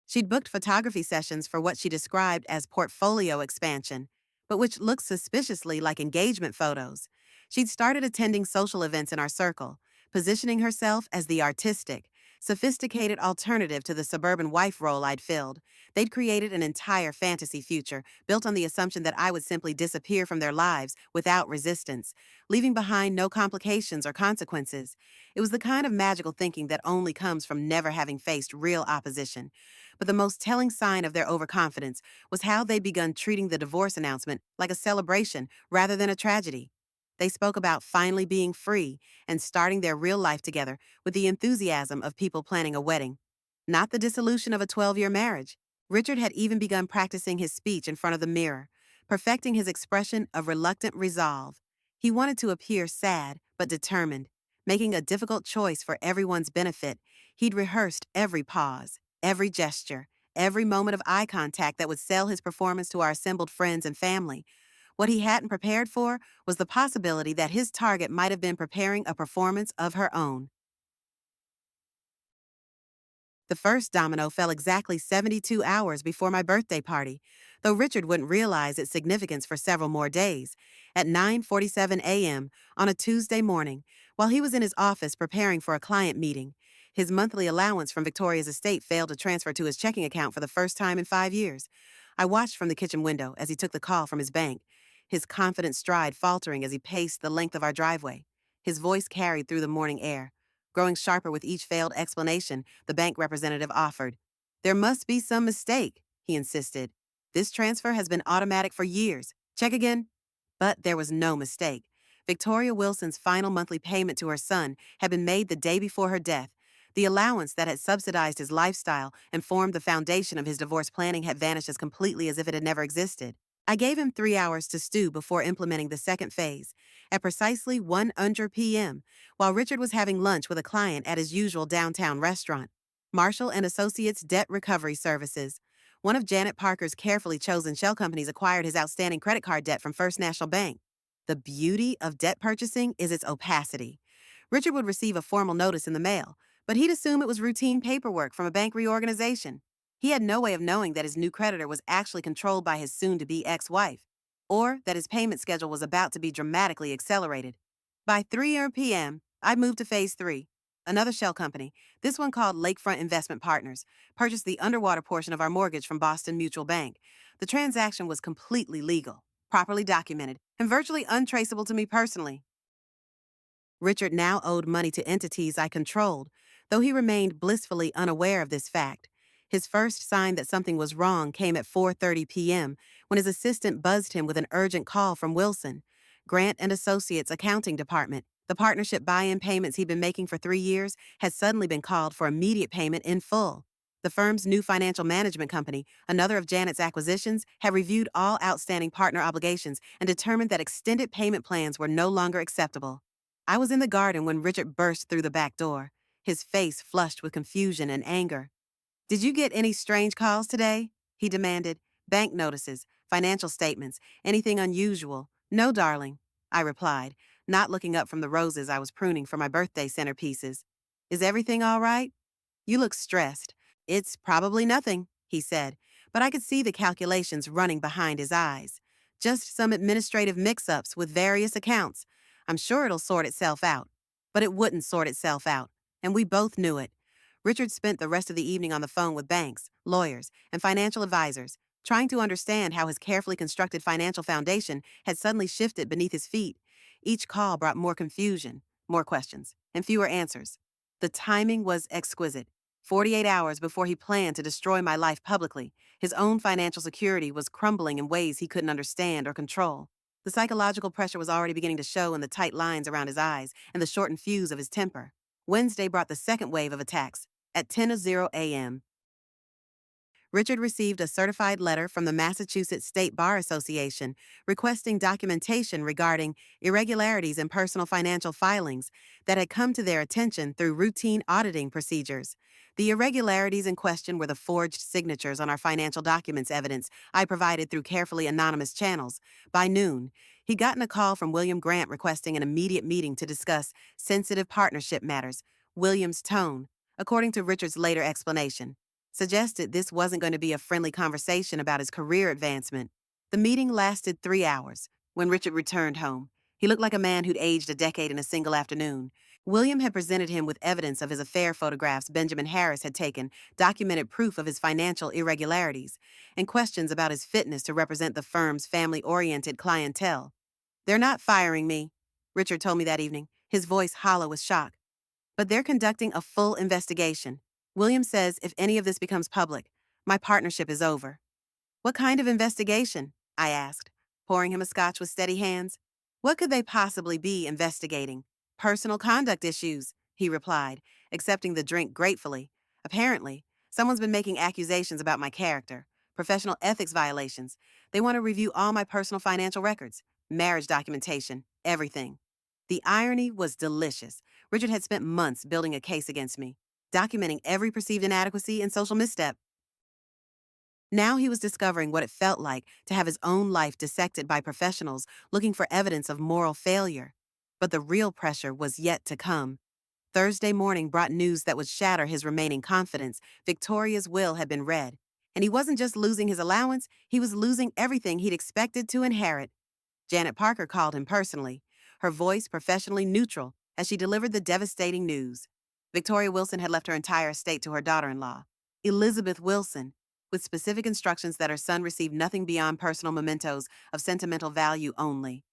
She'd booked photography sessions for what she described as portfolio expansion, but which looked suspiciously like engagement photos. She'd started attending social events in our circle, positioning herself as the artistic, sophisticated alternative to the suburban wife role I'd filled. They'd created an entire fantasy future built on the assumption that I would simply disappear from their lives without resistance, leaving behind no complications or consequences. It was the kind of magical thinking that only comes from never having faced real opposition. But the most telling sign of their overconfidence was how they'd begun treating the divorce announcement like a celebration rather than a tragedy. They spoke about finally being free and starting their real life together with the enthusiasm of people planning a wedding, not the dissolution of a 12-year marriage. Richard had even begun practicing his speech in front of the mirror, perfecting his expression of reluctant resolve. He wanted to appear sad but determined, making a difficult choice for everyone's benefit. He'd rehearsed every pause, every gesture, every moment of eye contact that would sell his performance to our assembled friends and family. What he hadn't prepared for was the possibility that his target might have been preparing a performance of her own. The first domino fell exactly 72 hours before my birthday party, though Richard wouldn't realize its significance for several more days. At 9:47 a.m. on a Tuesday morning, while he was in his office preparing for a client meeting, his monthly allowance from Victoria's estate failed to transfer to his checking account for the first time in 5 years. I watched from the kitchen window as he took the call from his bank. his confident stride faltering as he paced the length of our driveway. His voice carried through the morning air. Growing sharper with each failed explanation, the bank representative offered. "There must be some mistake," he insisted. "This transfer has been automatic for years. Check again." But there was no mistake. Victoria Wilson's final monthly payment to her son had been made the day before her death. The allowance that had subsidized his lifestyle and formed the foundation of his divorce planning had vanished as completely as if it had never existed. I gave him 3 hours to stew before implementing the second phase. At precisely 1:00 p.m., while Richard was having lunch with a client at his usual downtown restaurant, Marshall and Associates Debt Recovery Services, one of Janet Parker's carefully chosen shell companies, acquired his outstanding credit card debt from First National Bank. The beauty of debt purchasing is its opacity. Richard would receive a formal notice in the mail, but he'd assume it was routine paperwork from a bank reorganization. He had no way of knowing that his new creditor was actually controlled by his soon-to-be ex-wife, or that his payment schedule was about to be dramatically accelerated. By 3 p.m., I moved to Phase 3. Another shell company, this one called Lakefront Investment Partners, purchased the underwater portion of our mortgage from Boston Mutual Bank. The transaction was completely legal, properly documented, and virtually untraceable to me personally. Richard now owed money to entities I controlled, though he remained blissfully unaware of this fact. His first sign that something was wrong came at 4:30 p.m. when his assistant buzzed him with an urgent call from Wilson, Grant and Associates Accounting Department. The partnership buy-in payments he'd been making for 3 years had suddenly been called for immediate payment in full. The firm's new financial management company, another of Janet's acquisitions, had reviewed all outstanding partner obligations and determined that extended payment plans were no longer acceptable. I was in the garden when Richard burst through the back door, his face flushed with confusion and anger. "Did you get any strange calls today?" he demanded. "Bank notices, financial statements, anything unusual?" "No, darling," I replied, not looking up from the roses I was pruning for my birthday centerpieces. "Is everything all right? You look stressed." "It's probably nothing," he said, but I could see the calculations running behind his eyes. "Just some administrative mix-ups with various accounts. I'm sure it'll sort itself out." But it wouldn't sort itself out, and we both knew it. Richard spent the rest of the evening on the phone with banks, lawyers, and financial advisors, trying to understand how his carefully constructed financial foundation had suddenly shifted beneath his feet. Each call brought more confusion, more questions, and fewer answers. The timing was exquisite. 48 hours before he planned to destroy my life publicly, his own financial security was crumbling in ways he couldn't understand or control. The psychological pressure was already beginning to show in the tight lines around his eyes and the shortened fuse of his temper. Wednesday brought the second wave of attacks. At 10:00 a.m., Richard received a certified letter from the Massachusetts State Bar Association requesting documentation regarding irregularities in personal financial filings that had come to their attention through routine auditing procedures. The irregularities in question were the forged signatures on our financial documents evidence I provided through carefully anonymous channels. By noon, he'd gotten a call from William Grant requesting an immediate meeting to discuss sensitive partnership matters. William's tone, according to Richard's later explanation, suggested this wasn't going to be a friendly conversation about his career advancement. The meeting lasted 3 hours. When Richard returned home, he looked like a man who'd aged a decade in a single afternoon. William had presented him with evidence of his affair photographs Benjamin Harris had taken, documented proof of his financial irregularities, and questions about his fitness to represent the firm's family-oriented clientele. "They're not firing me," Richard told me that evening, his voice hollow with shock. "But they're conducting a full investigation. William says if any of this becomes public, my partnership is over." "What kind of investigation?" I asked, pouring him a scotch with steady hands. "What could they possibly be investigating?" "Personal conduct issues," he replied, accepting the drink gratefully. "Apparently, someone's been making accusations about my character, professional ethics violations. They want to review all my personal financial records, marriage documentation, everything." The irony was delicious. Richard had spent months building a case against me, documenting every perceived inadequacy and social misstep. Now he was discovering what it felt like to have his own life dissected by professionals looking for evidence of moral failure. But the real pressure was yet to come. Thursday morning brought news that would shatter his remaining confidence. Victoria's will had been read, and he wasn't just losing his allowance, he was losing everything he'd expected to inherit. Janet Parker called him personally, her voice professionally neutral as she delivered the devastating news. Victoria Wilson had left her entire estate to her daughter-in-law, Elizabeth Wilson, with specific instructions that her son receive nothing beyond personal mementos of sentimental value only.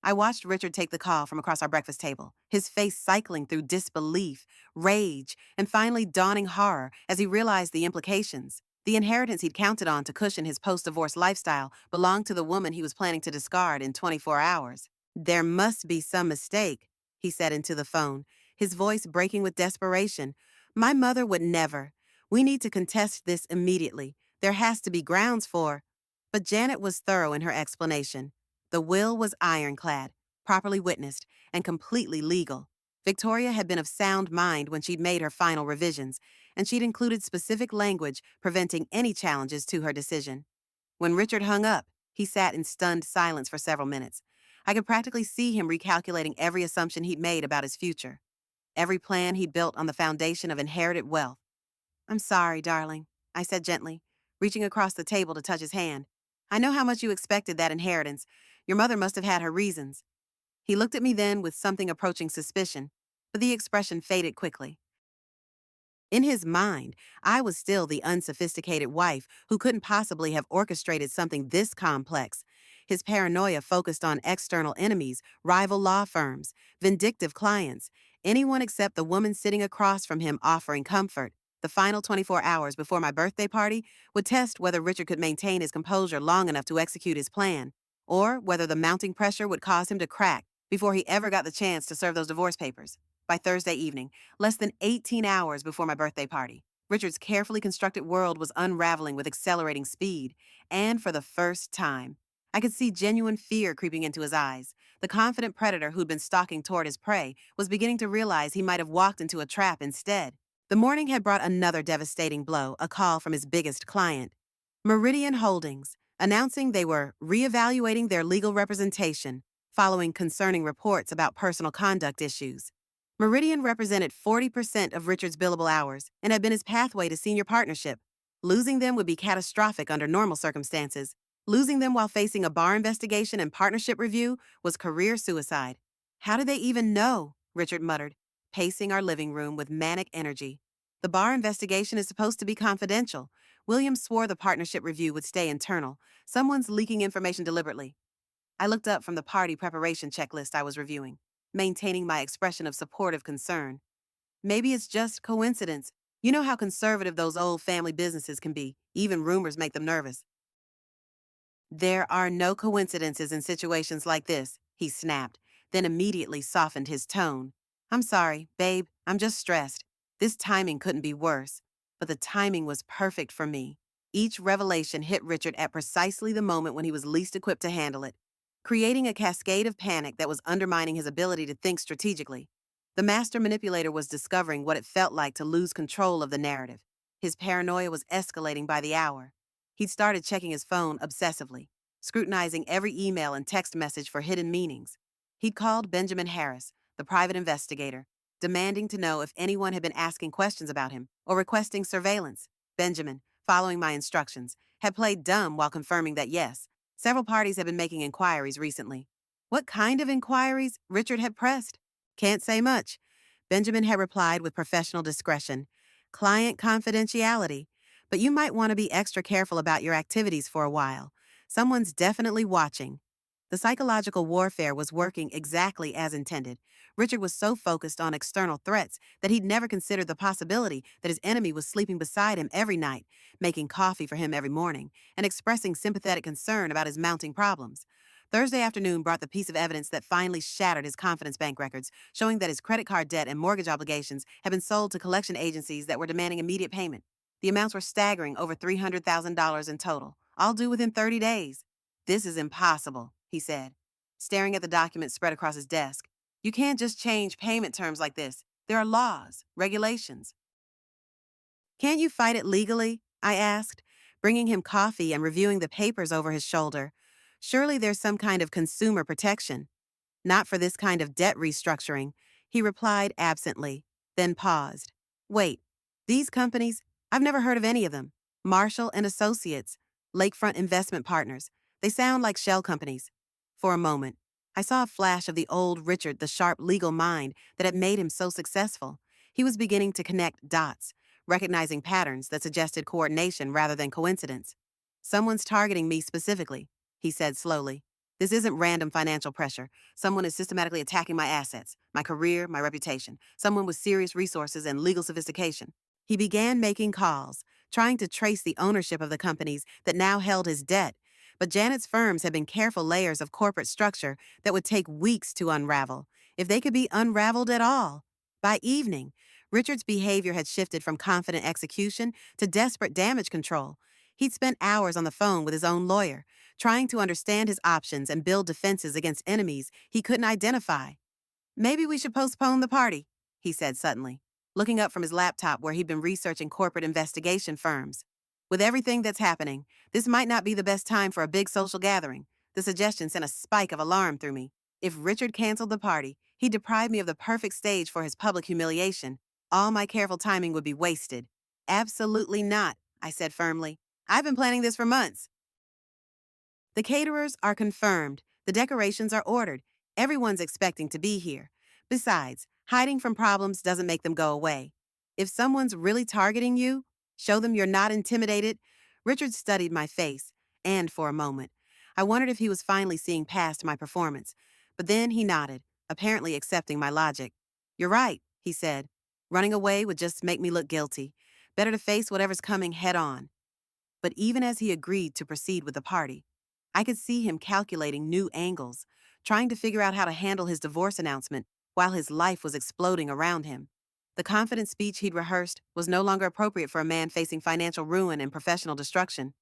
I watched Richard take the call from across our breakfast table, his face cycling through disbelief, rage, and finally dawning horror as he realized the implications. The inheritance he'd counted on to cushion his post-divorce lifestyle belonged to the woman he was planning to discard in 24 hours. There must be some mistake, he said into the phone, his voice breaking with desperation. My mother would never. We need to contest this immediately. There has to be grounds for. But Janet was thorough in her explanation. The will was ironclad, properly witnessed, and completely legal. Victoria had been of sound mind when she'd made her final revisions, and she'd included specific language preventing any challenges to her decision. When Richard hung up, he sat in stunned silence for several minutes. I could practically see him recalculating every assumption he'd made about his future, every plan he'd built on the foundation of inherited wealth. I'm sorry, darling, I said gently, reaching across the table to touch his hand. I know how much you expected that inheritance. Your mother must have had her reasons. He looked at me then with something approaching suspicion, but the expression faded quickly. In his mind, I was still the unsophisticated wife who couldn't possibly have orchestrated something this complex. His paranoia focused on external enemies, rival law firms, vindictive clients, anyone except the woman sitting across from him offering comfort. The final 24 hours before my birthday party would test whether Richard could maintain his composure long enough to execute his plan, or whether the mounting pressure would cause him to crack before he ever got the chance to serve those divorce papers. By Thursday evening, less than 18 hours before my birthday party, Richard's carefully constructed world was unraveling with accelerating speed, and for the first time, I could see genuine fear creeping into his eyes. The confident predator who'd been stalking toward his prey was beginning to realize he might have walked into a trap instead. The morning had brought another devastating blow, a call from his biggest client, Meridian Holdings, announcing they were reevaluating their legal representation following concerning reports about personal conduct issues. Meridian represented 40% of Richard's billable hours and had been his pathway to senior partnership. Losing them would be catastrophic under normal circumstances. Losing them while facing a bar investigation and partnership review was career suicide. How did they even know? Richard muttered, pacing our living room with manic energy. The bar investigation is supposed to be confidential. Williams swore the partnership review would stay internal. Someone's leaking information deliberately. I looked up from the party preparation checklist I was reviewing, maintaining my expression of supportive concern. Maybe it's just coincidence. You know how conservative those old family businesses can be. Even rumors make them nervous. There are no coincidences in situations like this, he snapped, then immediately softened his tone. I'm sorry, babe, I'm just stressed. This timing couldn't be worse, but the timing was perfect for me. Each revelation hit Richard at precisely the moment when he was least equipped to handle it, creating a cascade of panic that was undermining his ability to think strategically. The master manipulator was discovering what it felt like to lose control of the narrative. His paranoia was escalating by the hour. He'd started checking his phone obsessively, scrutinizing every email and text message for hidden meanings. He'd called Benjamin Harris, the private investigator, demanding to know if anyone had been asking questions about him or requesting surveillance. Benjamin, following my instructions, had played dumb while confirming that yes, several parties had been making inquiries recently. What kind of inquiries? Richard had pressed. Can't say much. Benjamin had replied with professional discretion. Client confidentiality. But you might want to be extra careful about your activities for a while. Someone's definitely watching. The psychological warfare was working exactly as intended. Richard was so focused on external threats that he'd never considered the possibility that his enemy was sleeping beside him every night, making coffee for him every morning, and expressing sympathetic concern about his mounting problems. Thursday afternoon brought the piece of evidence that finally shattered his confidence bank records, showing that his credit card debt and mortgage obligations had been sold to collection agencies that were demanding immediate payment. The amounts were staggering, over $300,000 in total, all due within 30 days. This is impossible, he said, staring at the document spread across his desk. You can't just change payment terms like this. There are laws, regulations. Can't you fight it legally? I asked, bringing him coffee and reviewing the papers over his shoulder. Surely there's some kind of consumer protection. Not for this kind of debt restructuring, he replied absently, then paused. Wait, these companies? I've never heard of any of them. Marshall and Associates, Lakefront Investment Partners. They sound like shell companies. For a moment, I saw a flash of the old Richard, the sharp legal mind that had made him so successful. He was beginning to connect dots, recognizing patterns that suggested coordination rather than coincidence. Someone's targeting me specifically, he said slowly. This isn't random financial pressure. Someone is systematically attacking my assets, my career, my reputation. Someone with serious resources and legal sophistication. He began making calls, trying to trace the ownership of the companies that now held his debt. But Janet's firms had been careful layers of corporate structure that would take weeks to unravel, if they could be unraveled at all. By evening, Richard's behavior had shifted from confident execution to desperate damage control. He'd spent hours on the phone with his own lawyer, trying to understand his options and build defenses against enemies he couldn't identify. Maybe we should postpone the party, he said suddenly, looking up from his laptop where he'd been researching corporate investigation firms. With everything that's happening, this might not be the best time for a big social gathering. The suggestion sent a spike of alarm through me. If Richard canceled the party, he'd deprive me of the perfect stage for his public humiliation. All my careful timing would be wasted. Absolutely not, I said firmly. I've been planning this for months. The caterers are confirmed. The decorations are ordered. Everyone's expecting to be here. Besides, hiding from problems doesn't make them go away. If someone's really targeting you, show them you're not intimidated. Richard studied my face, and for a moment, I wondered if he was finally seeing past my performance. But then he nodded, apparently accepting my logic. You're right, he said. Running away would just make me look guilty. Better to face whatever's coming head on. But even as he agreed to proceed with the party, I could see him calculating new angles, trying to figure out how to handle his divorce announcement while his life was exploding around him. The confident speech he'd rehearsed was no longer appropriate for a man facing financial ruin and professional destruction.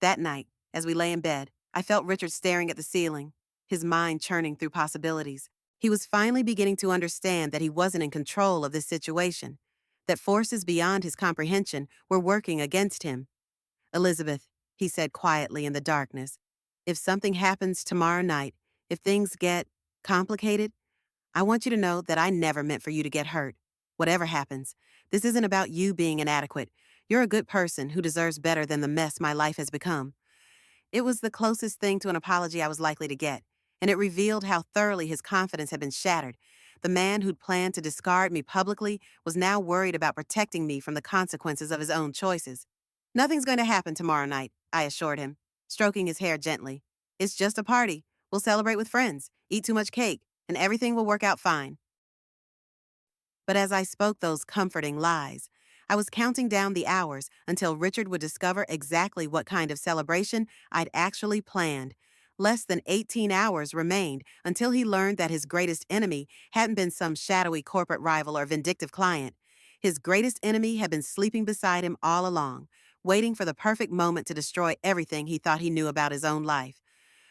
That night, as we lay in bed, I felt Richard staring at the ceiling, his mind churning through possibilities. He was finally beginning to understand that he wasn't in control of this situation, that forces beyond his comprehension were working against him. Elizabeth, he said quietly in the darkness, if something happens tomorrow night, if things get complicated, I want you to know that I never meant for you to get hurt. Whatever happens, this isn't about you being inadequate. You're a good person who deserves better than the mess my life has become. It was the closest thing to an apology I was likely to get, and it revealed how thoroughly his confidence had been shattered. The man who'd planned to discard me publicly was now worried about protecting me from the consequences of his own choices. Nothing's going to happen tomorrow night, I assured him, stroking his hair gently. It's just a party. We'll celebrate with friends, eat too much cake, and everything will work out fine. But as I spoke those comforting lies, I was counting down the hours until Richard would discover exactly what kind of celebration I'd actually planned. Less than 18 hours remained until he learned that his greatest enemy hadn't been some shadowy corporate rival or vindictive client. His greatest enemy had been sleeping beside him all along, waiting for the perfect moment to destroy everything he thought he knew about his own life.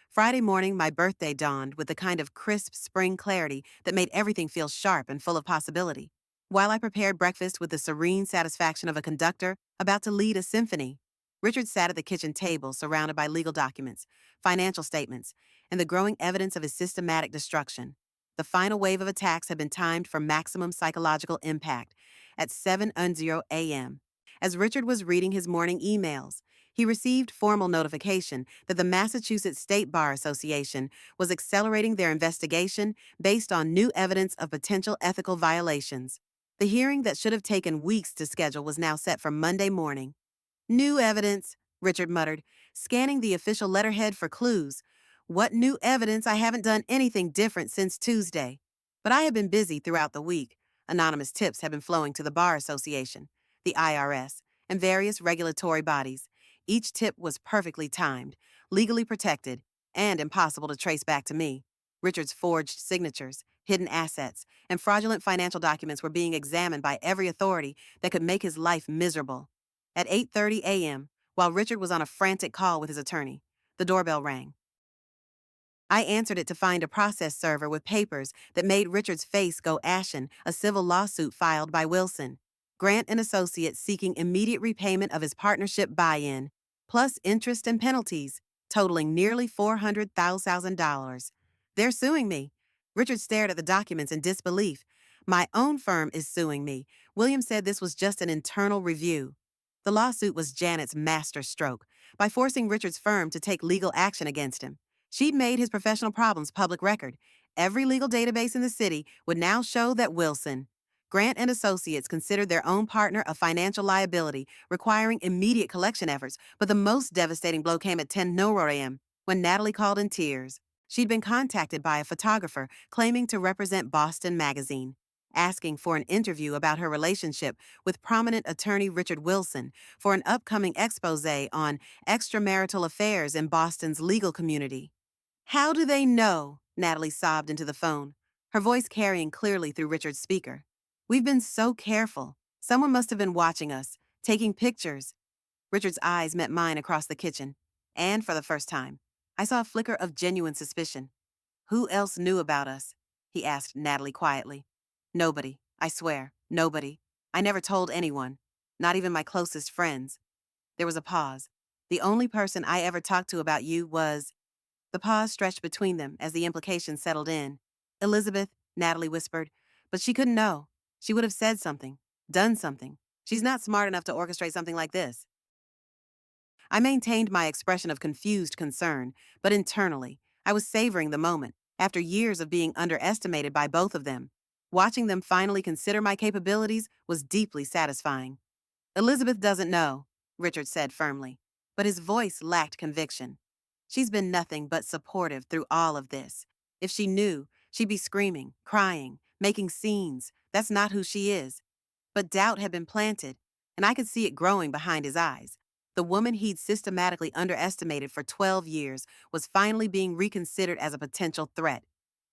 Friday morning, my birthday dawned with the kind of crisp spring clarity that made everything feel sharp and full of possibility. While I prepared breakfast with the serene satisfaction of a conductor about to lead a symphony, Richard sat at the kitchen table surrounded by legal documents, financial statements, and the growing evidence of his systematic destruction. The final wave of attacks had been timed for maximum psychological impact at 7:00 a.m. As Richard was reading his morning emails, he received formal notification that the Massachusetts State Bar Association was accelerating their investigation based on new evidence of potential ethical violations. The hearing that should have taken weeks to schedule was now set for Monday morning. New evidence, Richard muttered, scanning the official letterhead for clues. What new evidence? I haven't done anything different since Tuesday. But I had been busy throughout the week. Anonymous tips had been flowing to the Bar Association, the IRS, and various regulatory bodies. Each tip was perfectly timed, legally protected, and impossible to trace back to me. Richard's forged signatures, hidden assets, and fraudulent financial documents were being examined by every authority that could make his life miserable. At 8:30 a.m., while Richard was on a frantic call with his attorney, the doorbell rang. I answered it to find a process server with papers that made Richard's face go ashen, a civil lawsuit filed by Wilson, Grant and Associates seeking immediate repayment of his partnership buy-in, plus interest and penalties, totaling nearly $400,000. They're suing me. Richard stared at the documents in disbelief. My own firm is suing me. William said this was just an internal review. The lawsuit was Janet's master stroke, by forcing Richard's firm to take legal action against him. She'd made his professional problems public record. Every legal database in the city would now show that Wilson, Grant and Associates considered their own partner a financial liability, requiring immediate collection efforts, but the most devastating blow came at 10:00 a.m. when Natalie called in tears. She'd been contacted by a photographer claiming to represent Boston Magazine, asking for an interview about her relationship with prominent attorney Richard Wilson for an upcoming expose on extramarital affairs in Boston's legal community. "How do they know?" Natalie sobbed into the phone, her voice carrying clearly through Richard's speaker. "We've been so careful. Someone must have been watching us, taking pictures." Richard's eyes met mine across the kitchen, and for the first time, I saw a flicker of genuine suspicion. "Who else knew about us?" he asked Natalie quietly. "Nobody. I swear, nobody. I never told anyone, not even my closest friends." There was a pause. "The only person I ever talked to about you was—" The pause stretched between them as the implication settled in. "Elizabeth," Natalie whispered, "but she couldn't know. She would have said something, done something. She's not smart enough to orchestrate something like this." I maintained my expression of confused concern, but internally, I was savoring the moment, after years of being underestimated by both of them. Watching them finally consider my capabilities was deeply satisfying. "Elizabeth doesn't know," Richard said firmly, but his voice lacked conviction. "She's been nothing but supportive through all of this. If she knew, she'd be screaming, crying, making scenes. That's not who she is." But doubt had been planted, and I could see it growing behind his eyes. The woman he'd systematically underestimated for 12 years was finally being reconsidered as a potential threat.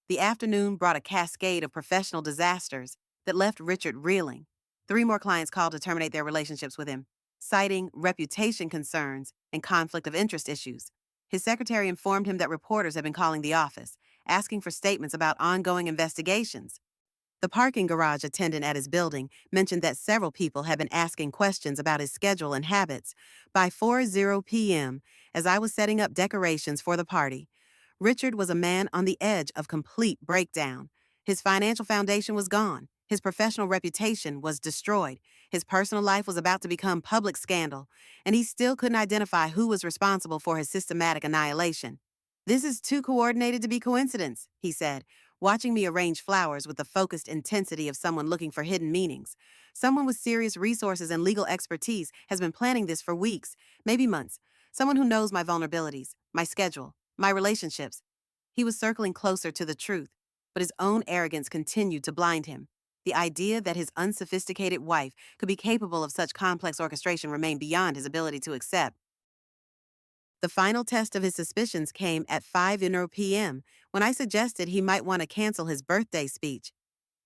The afternoon brought a cascade of professional disasters that left Richard reeling. 3 more clients called to terminate their relationships with him, citing reputation concerns and conflict of interest issues. His secretary informed him that reporters had been calling the office, asking for statements about ongoing investigations. The parking garage attendant at his building mentioned that several people had been asking questions about his schedule and habits. By 4:00 p.m., as I was setting up decorations for the party, Richard was a man on the edge of complete breakdown. His financial foundation was gone. His professional reputation was destroyed. His personal life was about to become public scandal, and he still couldn't identify who was responsible for his systematic annihilation. "This is too coordinated to be coincidence," he said, watching me arrange flowers with the focused intensity of someone looking for hidden meanings. "Someone with serious resources and legal expertise has been planning this for weeks, maybe months. Someone who knows my vulnerabilities, my schedule, my relationships." He was circling closer to the truth, but his own arrogance continued to blind him. The idea that his unsophisticated wife could be capable of such complex orchestration remained beyond his ability to accept. The final test of his suspicions came at 5:00 p.m. when I suggested he might want to cancel his birthday speech.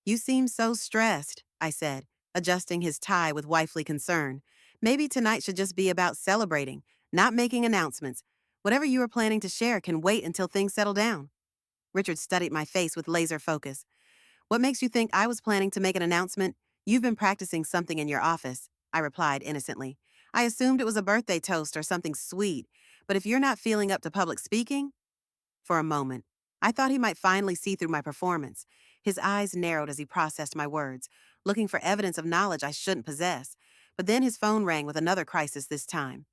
"You seem so stressed," I said, adjusting his tie with wifely concern. "Maybe tonight should just be about celebrating, not making announcements. Whatever you are planning to share can wait until things settle down." Richard studied my face with laser focus. "What makes you think I was planning to make an announcement? You've been practicing something in your office," I replied innocently. "I assumed it was a birthday toast or something sweet, but if you're not feeling up to public speaking—" For a moment, I thought he might finally see through my performance. His eyes narrowed as he processed my words, looking for evidence of knowledge I shouldn't possess. But then his phone rang with another crisis this time.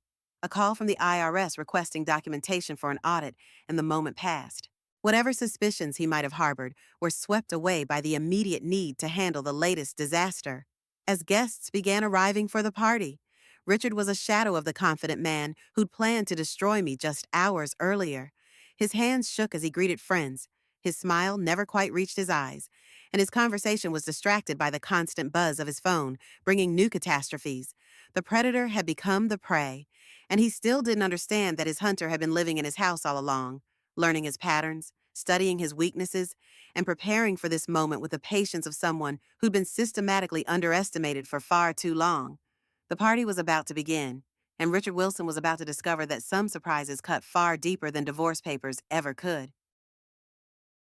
A call from the IRS requesting documentation for an audit, and the moment passed. Whatever suspicions he might have harbored were swept away by the immediate need to handle the latest disaster. As guests began arriving for the party, Richard was a shadow of the confident man who'd planned to destroy me just hours earlier. His hands shook as he greeted friends. His smile never quite reached his eyes, and his conversation was distracted by the constant buzz of his phone, bringing new catastrophes. The predator had become the prey, and he still didn't understand that his hunter had been living in his house all along, learning his patterns, studying his weaknesses, and preparing for this moment with the patience of someone who'd been systematically underestimated for far too long. The party was about to begin, and Richard Wilson was about to discover that some surprises cut far deeper than divorce papers ever could.